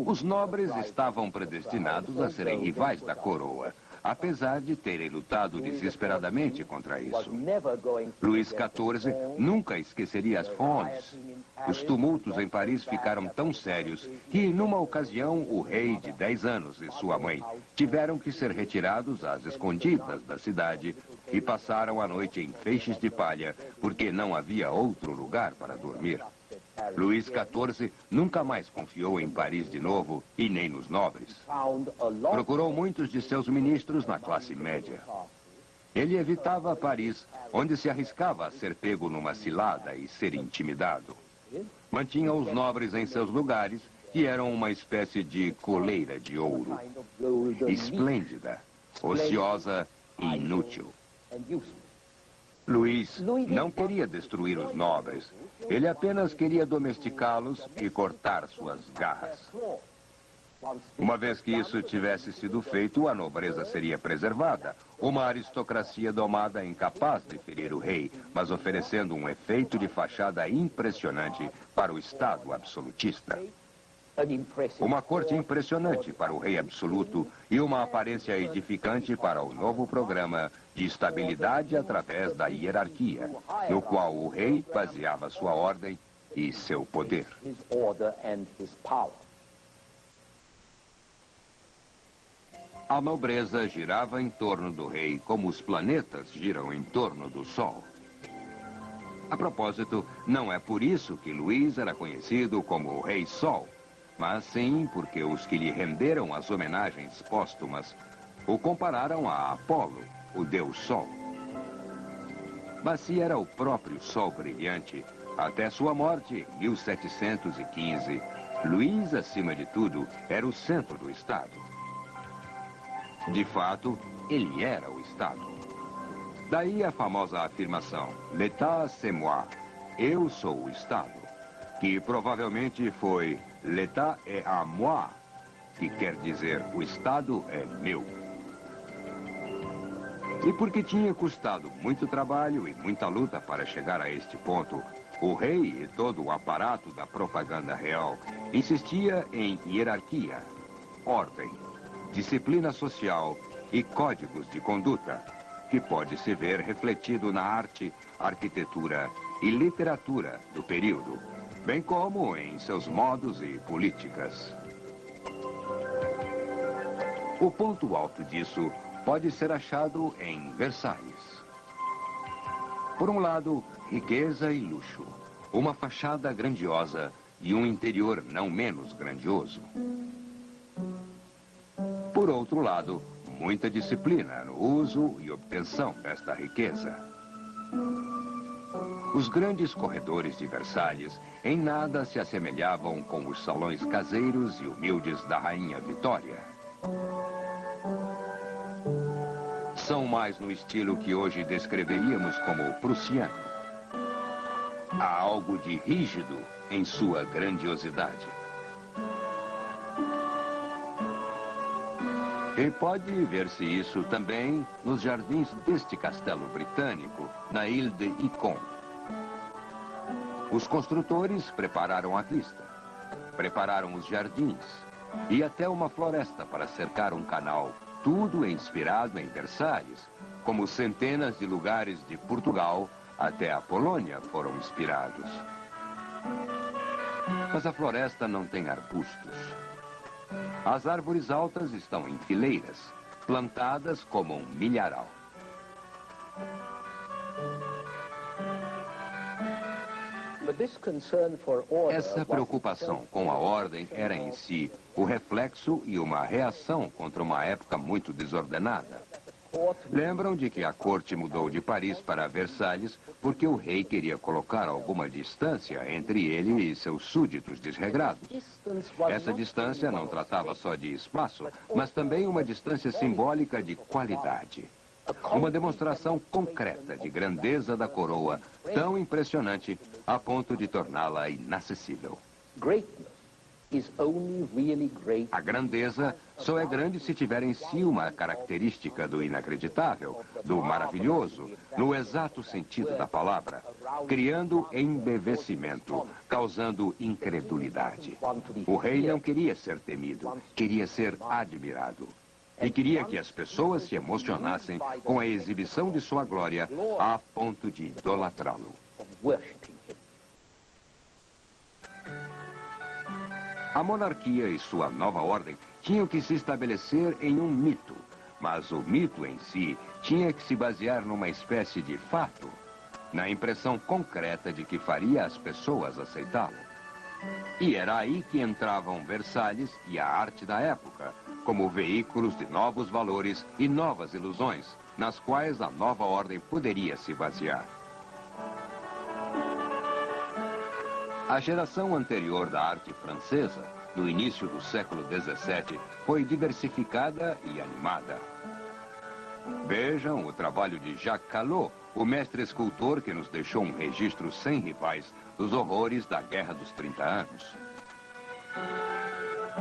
S4: Os nobres estavam predestinados a serem rivais da coroa, apesar de terem lutado desesperadamente contra isso. Luís XIV nunca esqueceria as frondes. Os tumultos em Paris ficaram tão sérios que, numa ocasião, o rei de 10 anos e sua mãe tiveram que ser retirados às escondidas da cidade e passaram a noite em feixes de palha, porque não havia outro lugar para dormir. Luís XIV nunca mais confiou em Paris de novo e nem nos nobres. Procurou muitos de seus ministros na classe média. Ele evitava Paris, onde se arriscava a ser pego numa cilada e ser intimidado. Mantinha os nobres em seus lugares, que eram uma espécie de coleira de ouro. Esplêndida, ociosa e inútil. Luís não queria destruir os nobres. Ele apenas queria domesticá-los e cortar suas garras. Uma vez que isso tivesse sido feito, a nobreza seria preservada. Uma aristocracia domada incapaz de ferir o rei, mas oferecendo um efeito de fachada impressionante para o Estado absolutista. Uma corte impressionante para o rei absoluto e uma aparência edificante para o novo programa de estabilidade através da hierarquia, no qual o rei baseava sua ordem e seu poder. A nobreza girava em torno do rei como os planetas giram em torno do Sol. A propósito, não é por isso que Luís era conhecido como o Rei Sol, mas sim porque os que lhe renderam as homenagens póstumas o compararam a Apolo, o deus Sol. Mas se era o próprio Sol brilhante, até sua morte em 1715, Luís, acima de tudo, era o centro do Estado. De fato, ele era o Estado. Daí a famosa afirmação, L'État c'est moi, eu sou o Estado, que provavelmente foi L'État est à moi, que quer dizer o Estado é meu. E porque tinha custado muito trabalho e muita luta para chegar a este ponto, o rei e todo o aparato da propaganda real insistia em hierarquia, ordem, disciplina social e códigos de conduta, que pode se ver refletido na arte, arquitetura e literatura do período, bem como em seus modos e políticas. O ponto alto disso pode ser achado em Versalhes. Por um lado, riqueza e luxo, uma fachada grandiosa e um interior não menos grandioso. Por outro lado, muita disciplina no uso e obtenção desta riqueza. Os grandes corredores de Versalhes em nada se assemelhavam com os salões caseiros e humildes da Rainha Vitória. São mais no estilo que hoje descreveríamos como prussiano. Há algo de rígido em sua grandiosidade. E pode ver-se isso também nos jardins deste castelo britânico, na Ile de Icon. Os construtores prepararam a vista, prepararam os jardins e até uma floresta para cercar um canal, tudo inspirado em Versalhes, como centenas de lugares de Portugal até a Polônia foram inspirados. Mas a floresta não tem arbustos. As árvores altas estão em fileiras, plantadas como um milharal. Essa preocupação com a ordem era em si o reflexo e uma reação contra uma época muito desordenada. Lembram de que a corte mudou de Paris para Versalhes porque o rei queria colocar alguma distância entre ele e seus súditos desregrados. Essa distância não tratava só de espaço, mas também uma distância simbólica de qualidade. Uma demonstração concreta de grandeza da coroa, tão impressionante a ponto de torná-la inacessível. A grandeza só é grande se tiver em si uma característica do inacreditável, do maravilhoso, no exato sentido da palavra, criando embevecimento, causando incredulidade. O rei não queria ser temido, queria ser admirado. E queria que as pessoas se emocionassem com a exibição de sua glória a ponto de idolatrá-lo. A monarquia e sua nova ordem tinham que se estabelecer em um mito, mas o mito em si tinha que se basear numa espécie de fato, na impressão concreta de que faria as pessoas aceitá-lo. E era aí que entravam Versalhes e a arte da época, como veículos de novos valores e novas ilusões, nas quais a nova ordem poderia se basear. A geração anterior da arte francesa, no início do século XVII, foi diversificada e animada. Vejam o trabalho de Jacques Callot, o mestre escultor que nos deixou um registro sem rivais dos horrores da Guerra dos 30 Anos.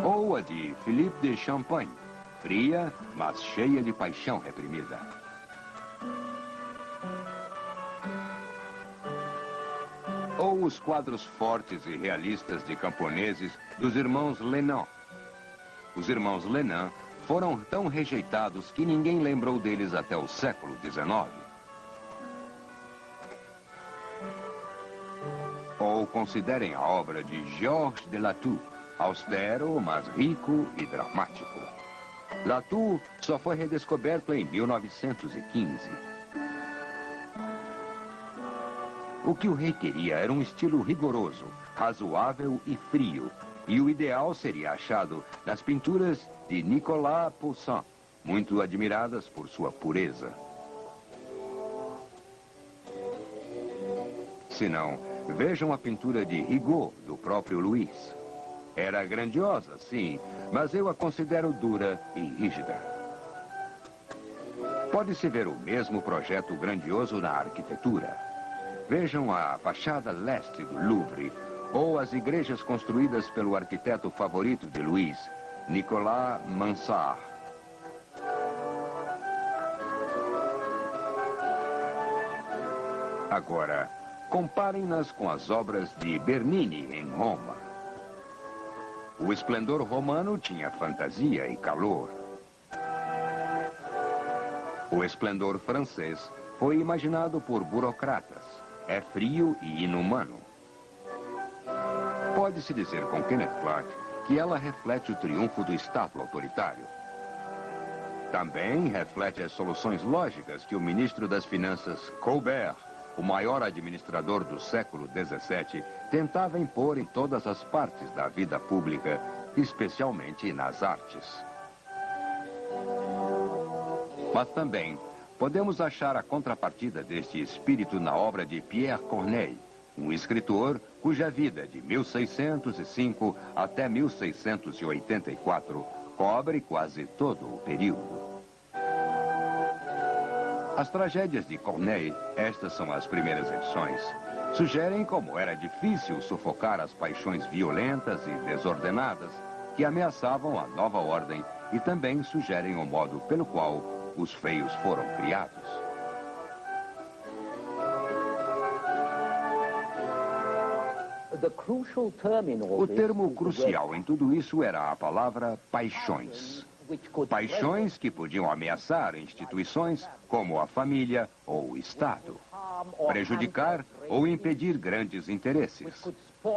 S4: Ou a de Philippe de Champagne, fria, mas cheia de paixão reprimida. Ou os quadros fortes e realistas de camponeses dos irmãos Lenain. Os irmãos Lenain foram tão rejeitados que ninguém lembrou deles até o século XIX. Ou considerem a obra de Georges de Latour, austero, mas rico e dramático. Latour só foi redescoberto em 1915. O que o rei queria era um estilo rigoroso, razoável e frio, e o ideal seria achado nas pinturas de Nicolas Poussin, muito admiradas por sua pureza. Se não, vejam a pintura de Rigaud, do próprio Luís. Era grandiosa, sim, mas eu a considero dura e rígida. Pode-se ver o mesmo projeto grandioso na arquitetura. Vejam a fachada leste do Louvre, ou as igrejas construídas pelo arquiteto favorito de Luís, Nicolas Mansart. Agora, comparem-nas com as obras de Bernini em Roma. O esplendor romano tinha fantasia e calor. O esplendor francês foi imaginado por burocratas. É frio e inumano. Pode-se dizer com Kenneth Clark que ela reflete o triunfo do Estado autoritário. Também reflete as soluções lógicas que o ministro das Finanças, Colbert, o maior administrador do século XVII, tentava impor em todas as partes da vida pública, especialmente nas artes. Mas também podemos achar a contrapartida deste espírito na obra de Pierre Corneille, um escritor cuja vida de 1605 até 1684 cobre quase todo o período. As tragédias de Corneille, estas são as primeiras edições, sugerem como era difícil sufocar as paixões violentas e desordenadas que ameaçavam a nova ordem e também sugerem o modo pelo qual os feios foram criados. O termo crucial em tudo isso era a palavra paixões. Paixões que podiam ameaçar instituições como a família ou o Estado, prejudicar ou impedir grandes interesses,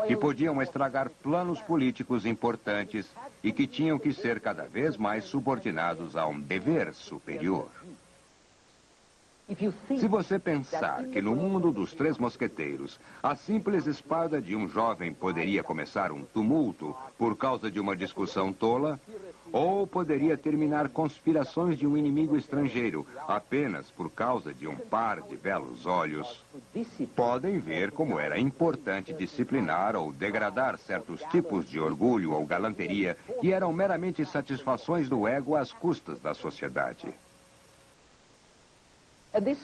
S4: que podiam estragar planos políticos importantes e que tinham que ser cada vez mais subordinados a um dever superior. Se você pensar que no mundo dos Três Mosqueteiros, a simples espada de um jovem poderia começar um tumulto por causa de uma discussão tola, ou poderia terminar conspirações de um inimigo estrangeiro apenas por causa de um par de belos olhos, podem ver como era importante disciplinar ou degradar certos tipos de orgulho ou galanteria que eram meramente satisfações do ego às custas da sociedade.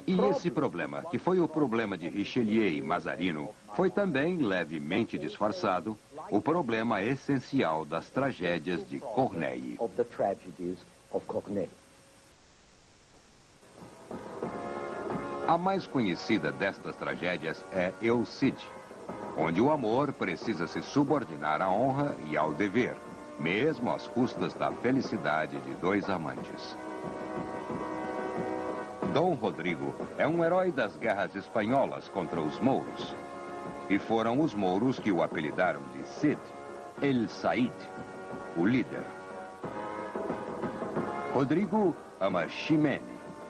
S4: E esse problema, que foi o problema de Richelieu e Mazarino, foi também levemente disfarçado o problema essencial das tragédias de Corneille. A mais conhecida destas tragédias é El Cid, onde o amor precisa se subordinar à honra e ao dever, mesmo às custas da felicidade de dois amantes. Dom Rodrigo é um herói das guerras espanholas contra os mouros. E foram os mouros que o apelidaram de Cid, El Said, o líder. Rodrigo ama Ximene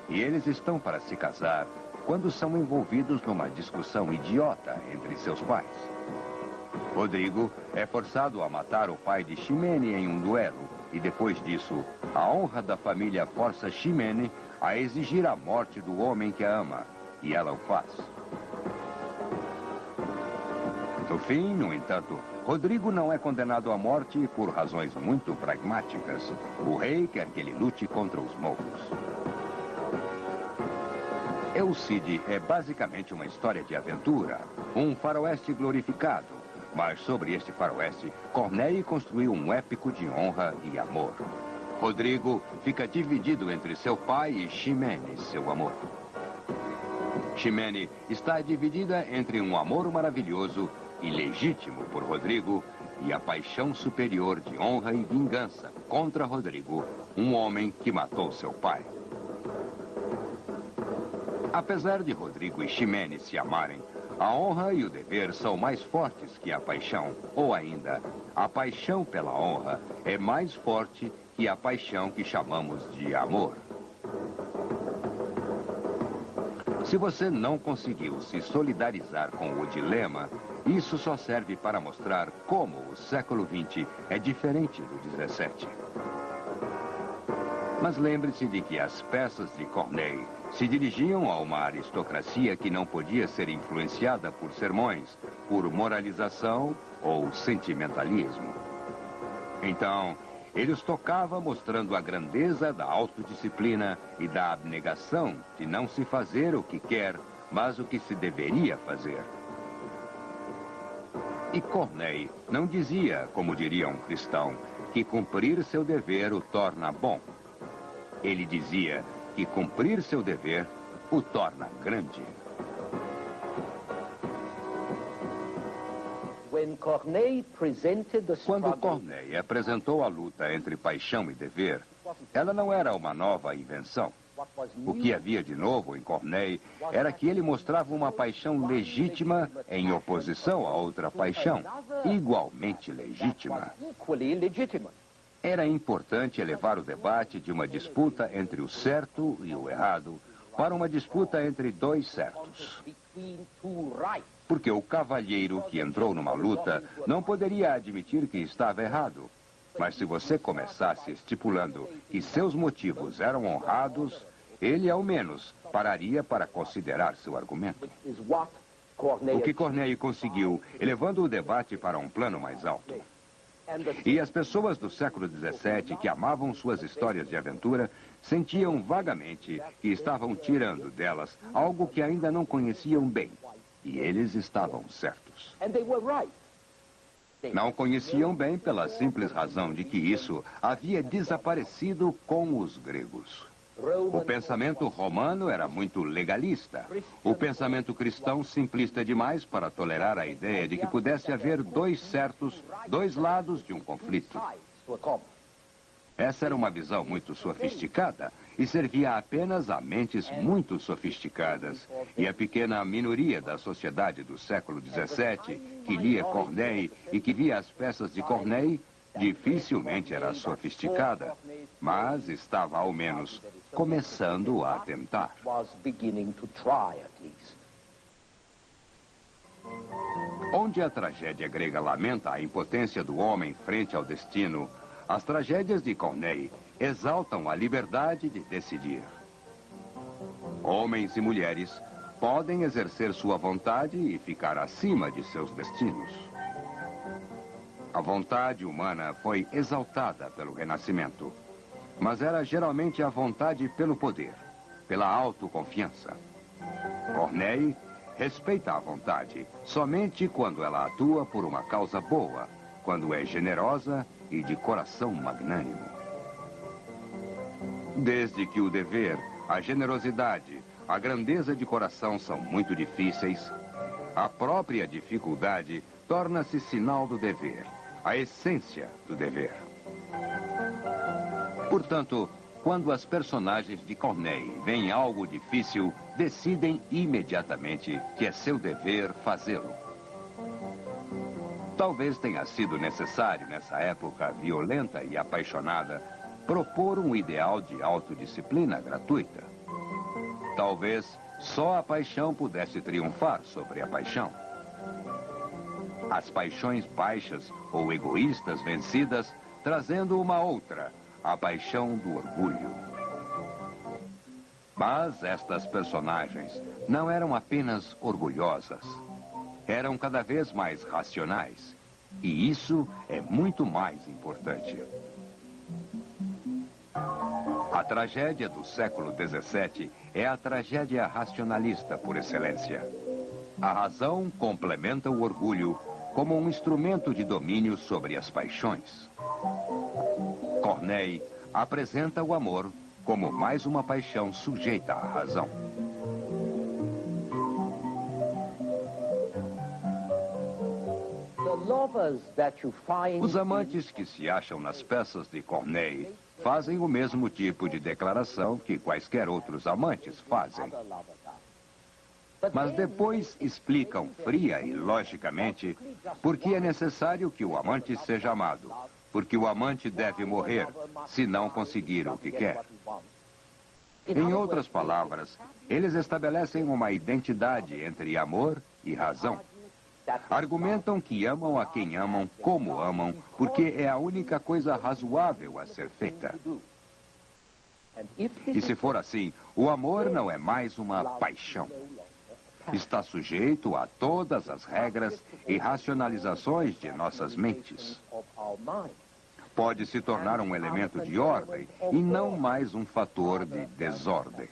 S4: e eles estão para se casar quando são envolvidos numa discussão idiota entre seus pais. Rodrigo é forçado a matar o pai de Ximene em um duelo e depois disso, a honra da família força Ximene a exigir a morte do homem que a ama, e ela o faz. No fim, no entanto, Rodrigo não é condenado à morte por razões muito pragmáticas. O rei quer que ele lute contra os mouros. El Cid é basicamente uma história de aventura, um faroeste glorificado, mas sobre este faroeste, Corneille construiu um épico de honra e amor. Rodrigo fica dividido entre seu pai e Ximene, seu amor. Ximene está dividida entre um amor maravilhoso e legítimo por Rodrigo e a paixão superior de honra e vingança contra Rodrigo, um homem que matou seu pai. Apesar de Rodrigo e Ximene se amarem, a honra e o dever são mais fortes que a paixão, ou ainda, a paixão pela honra é mais forte que a paixão que chamamos de amor. Se você não conseguiu se solidarizar com o dilema, isso só serve para mostrar como o século XX é diferente do XVII. Mas lembre-se de que as peças de Corneille se dirigiam a uma aristocracia que não podia ser influenciada por sermões, por moralização ou sentimentalismo. Então, ele os tocava mostrando a grandeza da autodisciplina e da abnegação de não se fazer o que quer, mas o que se deveria fazer. E Corneille não dizia, como diria um cristão, que cumprir seu dever o torna bom. Ele dizia que cumprir seu dever o torna grande. Quando Corneille apresentou a luta entre paixão e dever, ela não era uma nova invenção. O que havia de novo em Corneille era que ele mostrava uma paixão legítima em oposição a outra paixão, igualmente legítima. Era importante elevar o debate de uma disputa entre o certo e o errado para uma disputa entre dois certos. Porque o cavalheiro que entrou numa luta não poderia admitir que estava errado. Mas se você começasse estipulando que seus motivos eram honrados, ele ao menos pararia para considerar seu argumento. O que Corneille conseguiu, elevando o debate para um plano mais alto. E as pessoas do século XVII que amavam suas histórias de aventura sentiam vagamente que estavam tirando delas algo que ainda não conheciam bem. E eles estavam certos. Não conheciam bem pela simples razão de que isso havia desaparecido com os gregos. O pensamento romano era muito legalista. O pensamento cristão simplista demais para tolerar a ideia de que pudesse haver dois certos, dois lados de um conflito. Essa era uma visão muito sofisticada e servia apenas a mentes muito sofisticadas. E a pequena minoria da sociedade do século XVII, que lia Corneille e que via as peças de Corneille, dificilmente era sofisticada, mas estava ao menos começando a tentar. Onde a tragédia grega lamenta a impotência do homem frente ao destino, as tragédias de Corneille exaltam a liberdade de decidir. Homens e mulheres podem exercer sua vontade e ficar acima de seus destinos. A vontade humana foi exaltada pelo Renascimento, mas era geralmente a vontade pelo poder, pela autoconfiança. Corneille respeita a vontade somente quando ela atua por uma causa boa, quando é generosa e de coração magnânimo. Desde que o dever, a generosidade, a grandeza de coração são muito difíceis, a própria dificuldade torna-se sinal do dever, a essência do dever. Portanto, quando as personagens de Corneille veem algo difícil, decidem imediatamente que é seu dever fazê-lo. Talvez tenha sido necessário, nessa época violenta e apaixonada, propor um ideal de autodisciplina gratuita. Talvez só a paixão pudesse triunfar sobre a paixão. As paixões baixas ou egoístas vencidas, trazendo uma outra, a paixão do orgulho. Mas estas personagens não eram apenas orgulhosas. Eram cada vez mais racionais. E isso é muito mais importante. A tragédia do século XVII é a tragédia racionalista por excelência. A razão complementa o orgulho como um instrumento de domínio sobre as paixões. Corneille apresenta o amor como mais uma paixão sujeita à razão. Os amantes que se acham nas peças de Corneille fazem o mesmo tipo de declaração que quaisquer outros amantes fazem. Mas depois explicam fria e logicamente por que é necessário que o amante seja amado, porque o amante deve morrer se não conseguir o que quer. Em outras palavras, eles estabelecem uma identidade entre amor e razão. Argumentam que amam a quem amam como amam, porque é a única coisa razoável a ser feita. E se for assim, o amor não é mais uma paixão. Está sujeito a todas as regras e racionalizações de nossas mentes. Pode se tornar um elemento de ordem e não mais um fator de desordem.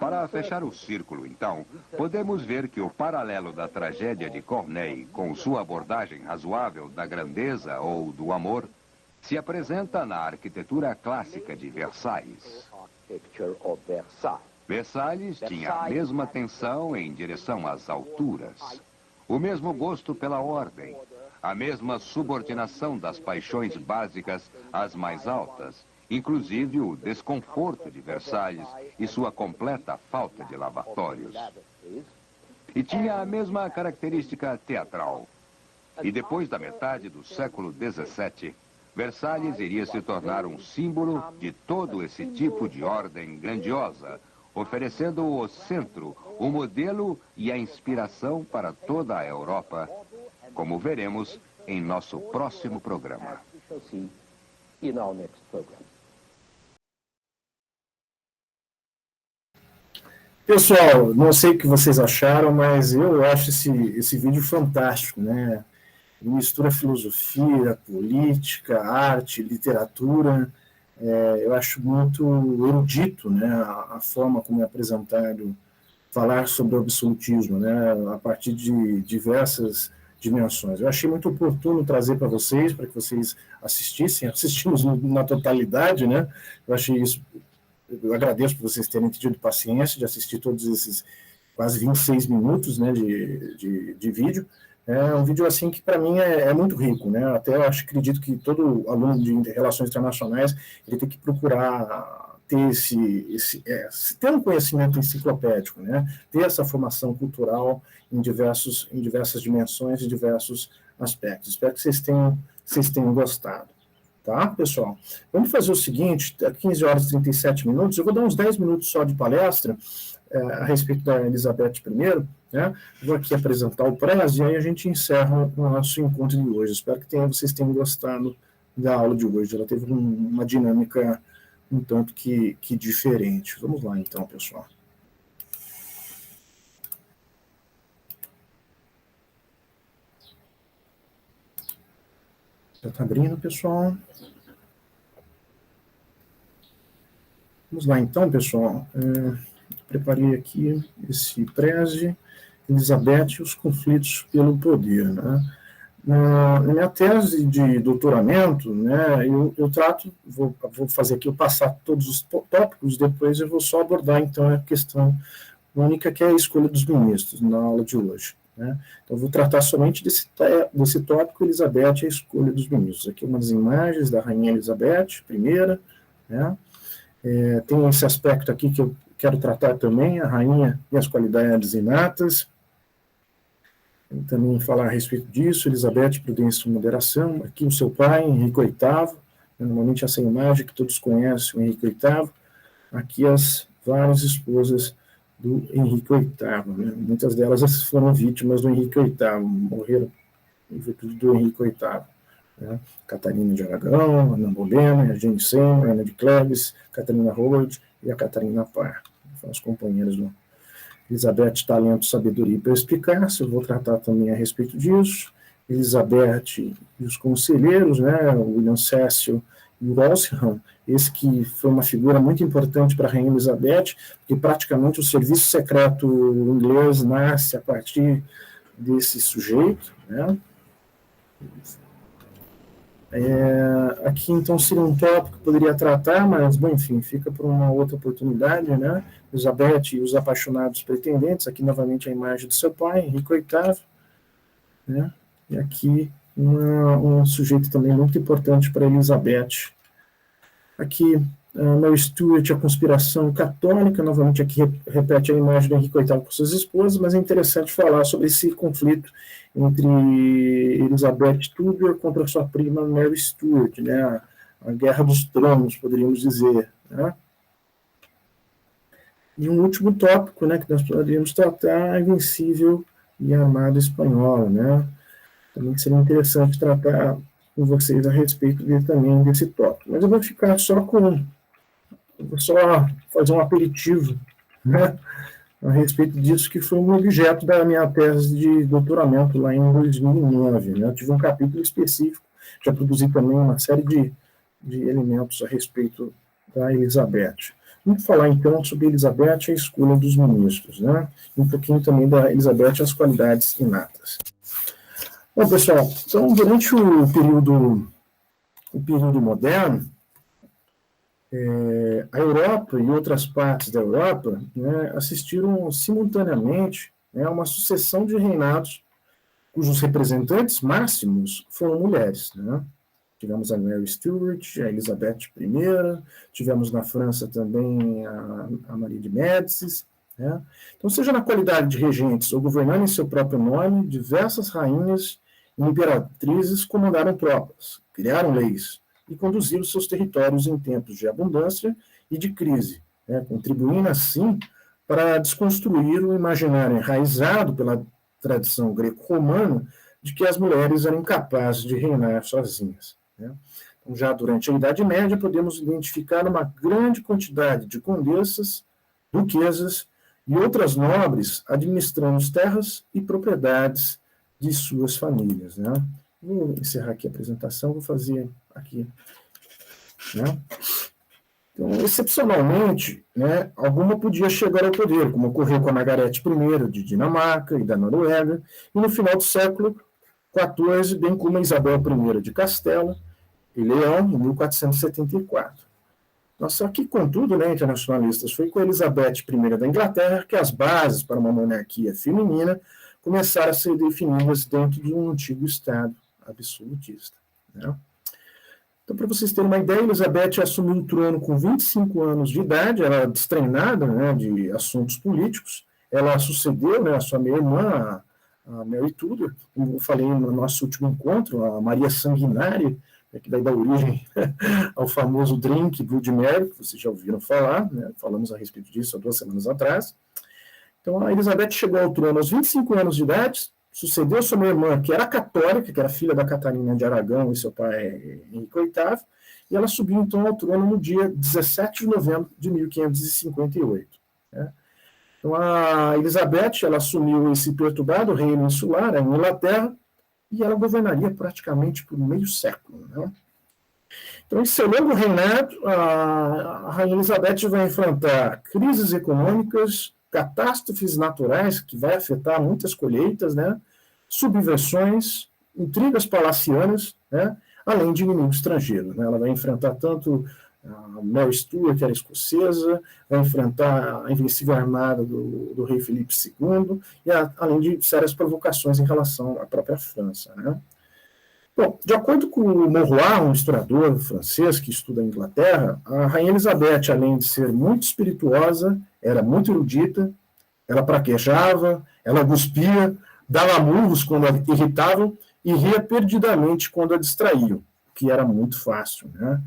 S4: Para fechar o círculo, então, podemos ver que o paralelo da tragédia de Corneille com sua abordagem razoável da grandeza ou do amor se apresenta na arquitetura clássica de Versalhes. Versalhes tinha a mesma tensão em direção às alturas, o mesmo gosto pela ordem, a mesma subordinação das paixões básicas às mais altas, inclusive o desconforto de Versalhes e sua completa falta de lavatórios. E tinha a mesma característica teatral. E depois da metade do século XVII, Versalhes iria se tornar um símbolo de todo esse tipo de ordem grandiosa, oferecendo o centro, o modelo e a inspiração para toda a Europa, como veremos em nosso próximo programa.
S1: Pessoal, não sei o que vocês acharam, mas eu acho esse vídeo fantástico, né? Ele mistura filosofia, política, arte, literatura. Eu acho muito erudito, né, a forma como é apresentado falar sobre o absolutismo, né, a partir de diversas dimensões. Eu achei muito oportuno trazer para que vocês assistimos na totalidade, né? Eu agradeço por vocês terem tido paciência de assistir todos esses quase 26 minutos, né, de vídeo. É um vídeo assim que para mim é muito rico, né? Até eu acredito que todo aluno de relações internacionais ele tem que procurar ter ter um conhecimento enciclopédico, né? Ter essa formação cultural em diversas dimensões e diversos aspectos. Espero que vocês tenham gostado. Tá, pessoal? Vamos fazer o seguinte, 15 horas e 37 minutos, eu vou dar uns 10 minutos só de palestra a respeito da Elizabeth I, né? Vou aqui apresentar o Prez e aí a gente encerra o nosso encontro de hoje. Espero que vocês tenham gostado da aula de hoje. Ela teve uma dinâmica um tanto que diferente. Vamos lá então, pessoal. Já está abrindo, pessoal. Vamos lá então, pessoal. Preparei aqui esse Preze, Elizabeth e os conflitos pelo poder, né? Na minha tese de doutoramento, né, eu trato, vou fazer aqui, eu passar todos os tópicos, depois eu vou só abordar, então, a questão única, que é a escolha dos ministros, na aula de hoje, né? Então, eu vou tratar somente desse tópico, Elizabeth e a escolha dos ministros. Aqui umas imagens da Rainha Elizabeth I, né? Tem esse aspecto aqui que eu quero tratar também, a rainha e as qualidades inatas. Também falar a respeito disso, Elizabeth, prudência e moderação. Aqui o seu pai, Henrique VIII, normalmente essa imagem que todos conhecem, o Henrique VIII. Aqui as várias esposas do Henrique VIII, né? Muitas delas foram vítimas do Henrique VIII, morreram em virtude do Henrique VIII. Né? Catarina de Aragão, Ana Bolena, a Jane Seymour, Ana de Cleves, Catarina Howard e a Catarina Parr. São as companheiras do Elizabeth, talento, sabedoria e perspicácia. Eu vou tratar também a respeito disso. Elizabeth e os conselheiros, né, o William Cecil e o Walsingham, esse que foi uma figura muito importante para a Rainha Elizabeth, porque praticamente o serviço secreto inglês nasce a partir desse sujeito, né? Aqui, então, seria um tópico que eu poderia tratar, mas, bom, enfim, fica para uma outra oportunidade, né? Elizabeth e os apaixonados pretendentes, aqui novamente a imagem do seu pai, Henrique VIII, né? E aqui um sujeito também muito importante para Elizabeth. Aqui, Mary Stuart, a conspiração católica, novamente aqui repete a imagem do Henrique VIII com suas esposas, mas é interessante falar sobre esse conflito entre Elizabeth Tudor contra sua prima Mary Stuart, né, a Guerra dos Tronos, poderíamos dizer, né? E um último tópico, né, que nós poderíamos tratar, a Invencível e a Armada Espanhola, né? Também seria interessante tratar com vocês a respeito também desse tópico. Mas eu vou ficar vou só fazer um aperitivo, né, a respeito disso, que foi um objeto da minha tese de doutoramento lá em 2009. Né? Eu tive um capítulo específico, já produzi também uma série de elementos a respeito da Elizabeth. Vamos falar, então, sobre Elizabeth e a escolha dos ministros, né? Um pouquinho também da Elizabeth e as qualidades inatas. Bom, pessoal, então, durante o período moderno, a Europa e outras partes da Europa, né, assistiram simultaneamente, né, a uma sucessão de reinados cujos representantes máximos foram mulheres, né? Tivemos a Mary Stuart, a Elizabeth I, tivemos na França também a Maria de Médicis, né? Então, seja na qualidade de regentes ou governando em seu próprio nome, diversas rainhas e imperatrizes comandaram tropas, criaram leis e conduziram seus territórios em tempos de abundância e de crise, né? Contribuindo, assim, para desconstruir o imaginário enraizado pela tradição greco-romana de que as mulheres eram incapazes de reinar sozinhas. Né? Então, já durante a Idade Média, podemos identificar uma grande quantidade de condessas, duquesas e outras nobres administrando as terras e propriedades de suas famílias. Né? Vou encerrar aqui a apresentação, vou fazer aqui. Né? Então, excepcionalmente, né, alguma podia chegar ao poder, como ocorreu com a Margarete I de Dinamarca e da Noruega, e no final do século XIV, bem como a Isabel I de Castela e Leão, em 1474. Só que, contudo, né, internacionalistas, foi com a Elizabeth I da Inglaterra que as bases para uma monarquia feminina começaram a ser definidas dentro de um antigo Estado absolutista. Né? Então, para vocês terem uma ideia, Elizabeth assumiu o trono com 25 anos de idade, ela era destreinada, né, de assuntos políticos, ela sucedeu, né, a sua meia-irmã, a Mary Tudor, como eu falei no nosso último encontro, a Maria Sanguinária, que vai dar origem ao famoso drink Blood Mary, que vocês já ouviram falar, né, falamos a respeito disso há 2 semanas atrás. Então, a Elizabeth chegou ao trono aos 25 anos de idade, sucedeu sua irmã, que era católica, que era filha da Catarina de Aragão e seu pai Henrique VIII, e ela subiu então ao trono no dia 17 de novembro de 1558. Né? Então, a Elizabeth, ela assumiu esse perturbado reino insular, a Inglaterra, e ela governaria praticamente por meio século. Né? Então, em seu longo reinado, a Rainha Elizabeth vai enfrentar crises econômicas, catástrofes naturais, que vai afetar muitas colheitas, né? Subversões, intrigas palacianas, né? Além de inimigo estrangeiro. Né? Ela vai enfrentar tanto a Mary Stuart, que era escocesa, vai enfrentar a invencível armada do rei Felipe II, e além de sérias provocações em relação à própria França. Né? Bom, de acordo com o Mauroy, um historiador francês que estuda a Inglaterra, a Rainha Elizabeth, além de ser muito espirituosa, era muito erudita, ela praquejava, ela cuspia, dava murros quando a irritavam e ria perdidamente quando a distraíam, o que era muito fácil. Né?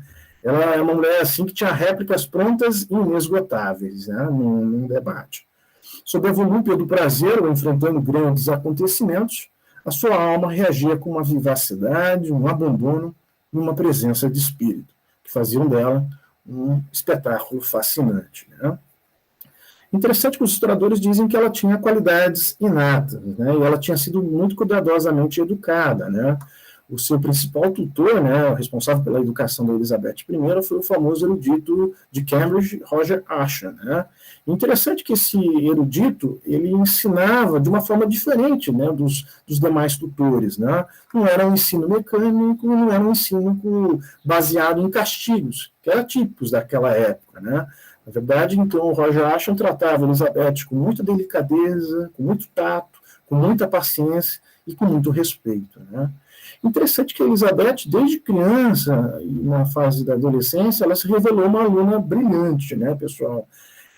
S1: Ela é uma mulher assim que tinha réplicas prontas e inesgotáveis, né, num debate. Sob a volúpia do prazer, ou enfrentando grandes acontecimentos, a sua alma reagia com uma vivacidade, um abandono e uma presença de espírito, que faziam dela um espetáculo fascinante. Né? Interessante que os historiadores dizem que ela tinha qualidades inatas, né? E ela tinha sido muito cuidadosamente educada. Né? O seu principal tutor, né, o responsável pela educação da Elizabeth I, foi o famoso erudito de Cambridge, Roger Ascham. Né? Interessante que esse erudito, ele ensinava de uma forma diferente, né, dos demais tutores. Né? Não era um ensino mecânico, não era um ensino baseado em castigos, que eram típicos daquela época. Né? Na verdade, então, o Roger Ascham tratava a Elizabeth com muita delicadeza, com muito tato, com muita paciência e com muito respeito. Né? Interessante que a Elizabeth, desde criança e na fase da adolescência, ela se revelou uma aluna brilhante, né, pessoal?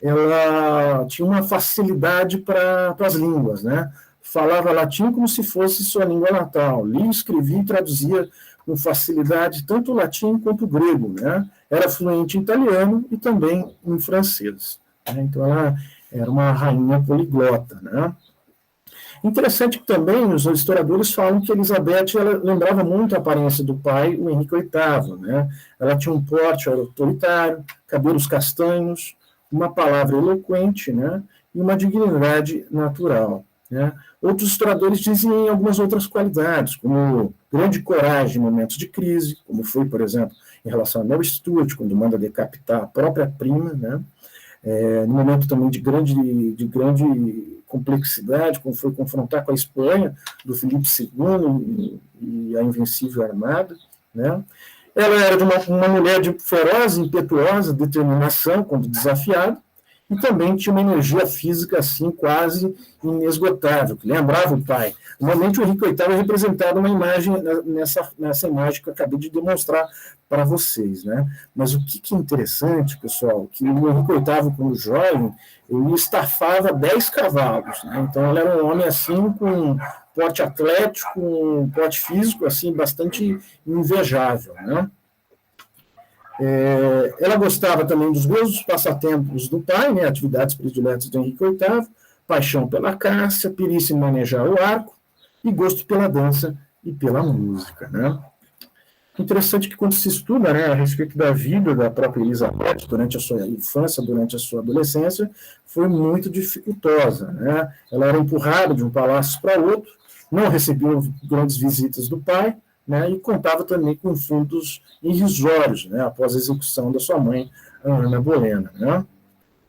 S1: Ela tinha uma facilidade para as línguas, né? Falava latim como se fosse sua língua natal, lia, escrevia e traduzia com facilidade tanto o latim quanto o grego, né? Era fluente em italiano e também em francês, né? Então ela era uma rainha poliglota, né? Interessante que também os historiadores falam que Elizabeth ela lembrava muito a aparência do pai, o Henrique VIII, né? Ela tinha um porte autoritário, cabelos castanhos, uma palavra eloquente, né? E uma dignidade natural, né? Outros historiadores dizem algumas outras qualidades, como grande coragem em momentos de crise, como foi, por exemplo, em relação a Mary Stuart, quando manda decapitar a própria prima, né? No momento também de grande complexidade, como foi confrontar com a Espanha, do Filipe II e a Invencível Armada, né? Ela era de uma mulher de feroz, impetuosa determinação, quando desafiada, e também tinha uma energia física assim quase inesgotável, que lembrava o pai. Normalmente o Henrique VIII é representado uma imagem nessa imagem que eu acabei de demonstrar para vocês, né? Mas o que é interessante, pessoal, que o Henrique VIII, quando jovem, ele estafava 10 cavalos, né? Então ele era um homem assim com porte atlético, um porte físico assim bastante invejável, né? Ela gostava também dos mesmos passatempos do pai, né, atividades prediletas do Henrique VIII, paixão pela caça, perícia em manejar o arco e gosto pela dança e pela música, né? Interessante que quando se estuda, né, a respeito da vida da própria Elizabeth durante a sua infância, durante a sua adolescência, foi muito dificultosa, né? Ela era empurrada de um palácio para outro, não recebeu grandes visitas do pai, né, e contava também com fundos irrisórios, né, após a execução da sua mãe, Ana Bolena, né.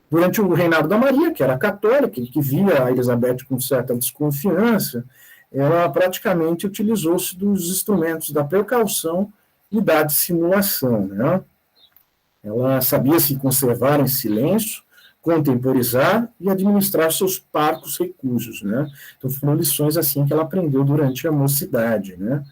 S1: Durante o reinado da Maria, que era católica, que via a Elizabeth com certa desconfiança, ela praticamente utilizou-se dos instrumentos da precaução e da dissimulação, né. Ela sabia se conservar em silêncio, contemporizar e administrar seus parcos recursos, né. Então foram lições assim que ela aprendeu durante a mocidade, né.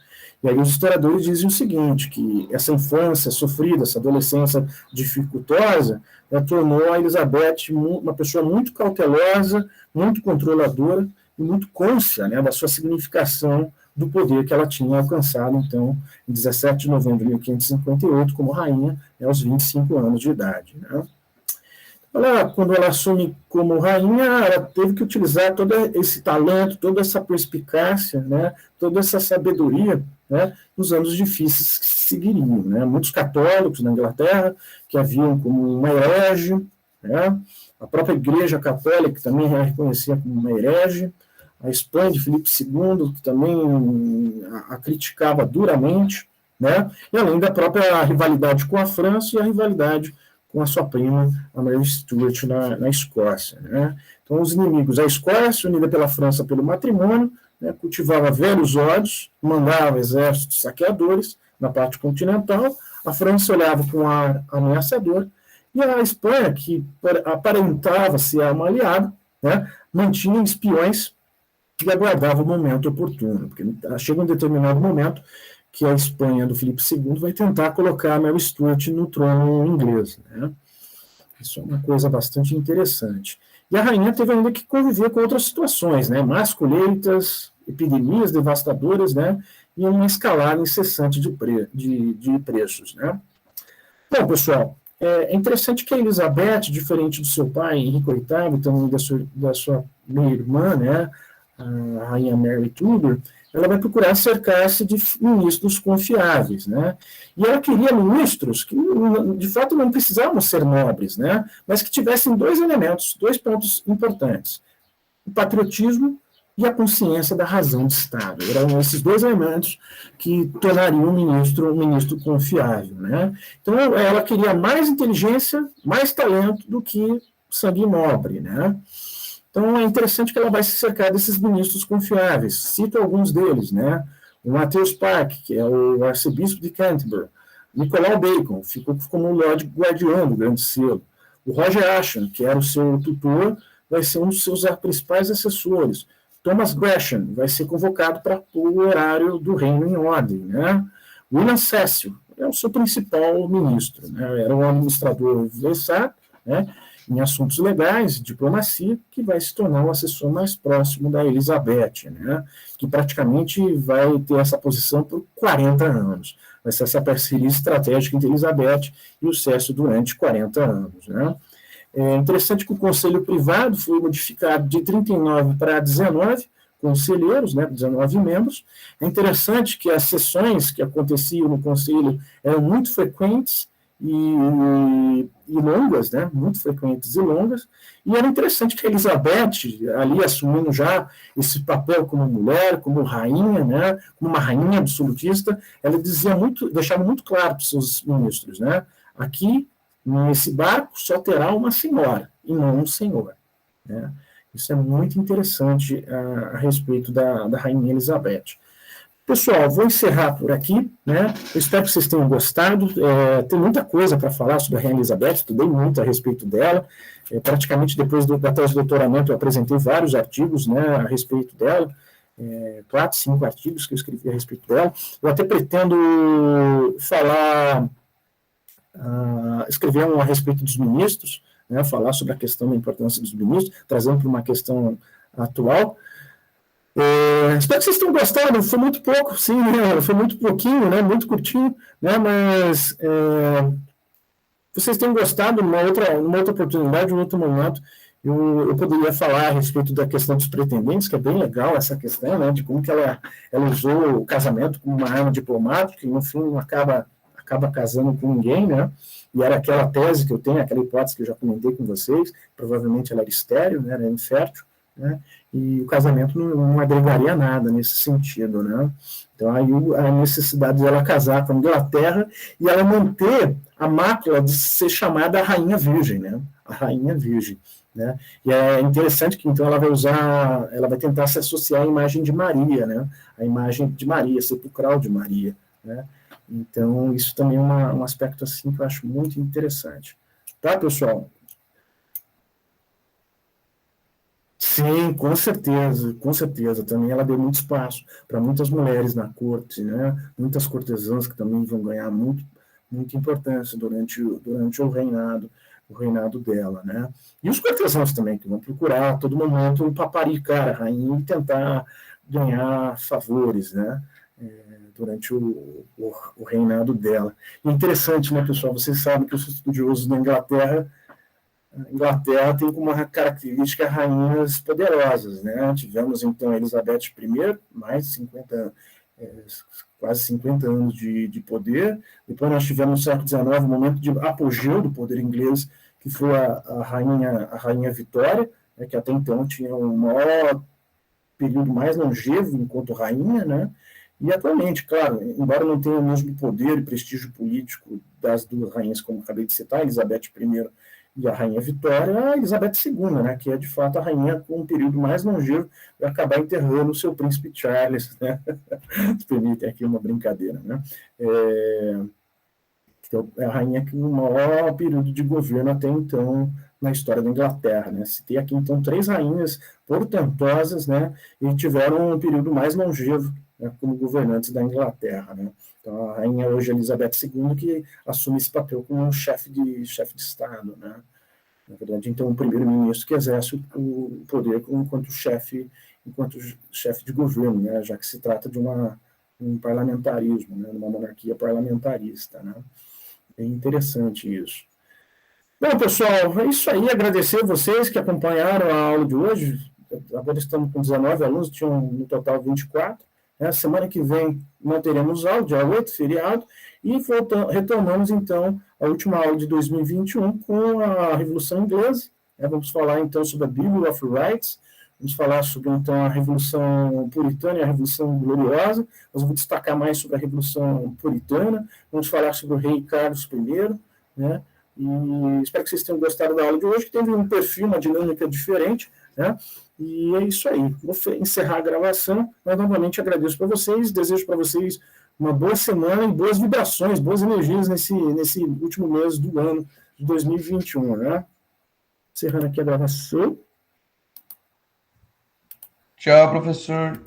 S1: E aí os historiadores dizem o seguinte, que essa infância sofrida, essa adolescência dificultosa, tornou a Elizabeth uma pessoa muito cautelosa, muito controladora e muito cônscia, né, da sua significação do poder que ela tinha alcançado, então, em 17 de novembro de 1558, como rainha, aos 25 anos de idade, né. Quando ela assume como rainha, ela teve que utilizar todo esse talento, toda essa perspicácia, né, toda essa sabedoria, né, nos anos difíceis que seguiriam, né. Muitos católicos na Inglaterra que a viam como uma herege, né, a própria Igreja Católica também a reconhecia como uma herege, a Espanha de Filipe II, que também a criticava duramente, né, e além da própria rivalidade com a França e a rivalidade com a sua prima, a Mary Stuart, na Escócia, né. Então, os inimigos, a Escócia, unida pela França pelo matrimônio, né, cultivava velhos ódios, mandava exércitos saqueadores na parte continental, a França olhava com ar ameaçador, e a Espanha, que aparentava ser uma aliada, né, mantinha espiões que aguardavam o momento oportuno, porque chega um determinado momento que a Espanha do Filipe II vai tentar colocar a Mary Stuart no trono inglês, né? Isso é uma coisa bastante interessante. E a rainha teve ainda que conviver com outras situações, né? Más colheitas, epidemias devastadoras, né? E uma escalada incessante de preços, né? Bom, pessoal, é interessante que a Elizabeth, diferente do seu pai, Henrique VIII, e também da sua meia-irmã, né? A rainha Mary Tudor, ela vai procurar cercar-se de ministros confiáveis, né? E ela queria ministros que, de fato, não precisavam ser nobres, né? Mas que tivessem dois elementos, dois pontos importantes: o patriotismo e a consciência da razão de Estado. Eram esses dois elementos que tornariam um ministro confiável, né? Então, ela queria mais inteligência, mais talento do que sangue nobre, né? Então, é interessante que ela vai se cercar desses ministros confiáveis. Cito alguns deles, né? O Matthews Park, que é o arcebispo de Canterbury. Nicolau Bacon, ficou como Lord Guardião do Grande Selo. O Roger Ascham, que era o seu tutor, vai ser um dos seus principais assessores. Thomas Gresham vai ser convocado para o horário do reino em ordem, né? William Cecil é o seu principal ministro, né? Era um administrador versado, né? em assuntos legais, diplomacia, que vai se tornar o assessor mais próximo da Elizabeth, né? Que praticamente vai ter essa posição por 40 anos. Vai ser essa parceria estratégica entre Elizabeth e o Cécio durante 40 anos, né? É interessante que o conselho privado foi modificado de 39 para 19 conselheiros, né, 19 membros. É interessante que as sessões que aconteciam no conselho eram muito frequentes e longas, né, muito frequentes e longas, e era interessante que a Elizabeth, ali assumindo já esse papel como mulher, como rainha, né, como uma rainha absolutista, ela dizia muito, deixava muito claro para os seus ministros, né, aqui, nesse barco, só terá uma senhora, e não um senhor, né. Isso é muito interessante a respeito da Rainha Elizabeth. Pessoal, vou encerrar por aqui, né? Eu espero que vocês tenham gostado. Tem muita coisa para falar sobre a Rainha Elizabeth, estudei muito a respeito dela. Praticamente depois da tese de doutoramento eu apresentei vários artigos, né, a respeito dela. 4, 5 artigos que eu escrevi a respeito dela. Eu até pretendo escrever a respeito dos ministros, né, falar sobre a questão da importância dos ministros, trazendo para uma questão atual. Espero que vocês tenham gostado, foi muito pouco, sim, né, foi muito pouquinho, né, muito curtinho, né, mas vocês tenham gostado, numa outra oportunidade, num outro momento, eu poderia falar a respeito da questão dos pretendentes, que é bem legal essa questão, né, de como que ela usou o casamento como uma arma diplomática e, no fim, acaba casando com ninguém, né, e era aquela tese que eu tenho, aquela hipótese que eu já comentei com vocês, provavelmente ela era estéril, né, era infértil, né, e o casamento não agregaria nada nesse sentido, né. Então, aí a necessidade dela casar com a Inglaterra e ela manter a mácula de ser chamada a Rainha Virgem, né, a Rainha Virgem, né, e é interessante que, então, ela vai tentar se associar à imagem de Maria, né, a imagem de Maria, sepulcral de Maria, né. Então, isso também é um aspecto assim que eu acho muito interessante. Tá, pessoal? Sim, com certeza, com certeza. Também ela deu muito espaço para muitas mulheres na corte, né? Muitas cortesãs que também vão ganhar muita importância durante o reinado dela, né? E os cortesãos também, que vão procurar a todo momento paparicar a rainha e tentar ganhar favores, né? Durante o reinado dela. E interessante, né, pessoal? Vocês sabem que os estudiosos da Inglaterra, a Inglaterra tem como uma característica rainhas poderosas, né? Tivemos, então, a Elizabeth I, mais de 50, quase 50 anos de poder. Depois nós tivemos no século XIX, um momento de apogeu do poder inglês, que foi a rainha Vitória, né, que até então tinha o maior período mais longevo enquanto rainha, né? E atualmente, claro, embora não tenha o mesmo poder e prestígio político das duas rainhas, como acabei de citar, a Elizabeth I e a Rainha Vitória, a Elizabeth II, né, que é de fato a rainha com um período mais longevo, vai acabar enterrando o seu príncipe Charles, né? Se permitem aqui uma brincadeira, né? É a rainha que no maior período de governo até então na história da Inglaterra, né? Citei aqui então 3 rainhas portentosas, né? E tiveram um período mais longevo, né, como governantes da Inglaterra, né? Então a rainha hoje Elizabeth II que assume esse papel como chefe de Estado, né? Na verdade, então o primeiro-ministro que exerce o poder enquanto chefe de governo, né? Já que se trata de um parlamentarismo, né? Uma monarquia parlamentarista, né? É interessante isso. Bom, pessoal, é isso aí. Agradecer a vocês que acompanharam a aula de hoje. Agora estamos com 19 alunos, tinham no total 24. Né? Semana que vem não teremos aula, dia 8, feriado, e retomamos, então, a última aula de 2021 com a Revolução Inglesa. Né? Vamos falar, então, sobre a Bill of Rights, vamos falar sobre, então, a Revolução Puritana e a Revolução Gloriosa. Nós vamos destacar mais sobre a Revolução Puritana, vamos falar sobre o rei Carlos I, né? E espero que vocês tenham gostado da aula de hoje, que teve um perfil, uma dinâmica diferente, né? E é isso aí. Vou encerrar a gravação, mas novamente agradeço para vocês, desejo para vocês uma boa semana e boas vibrações, boas energias nesse último mês do ano de 2021, né? Encerrando aqui a gravação.
S6: Tchau, professor.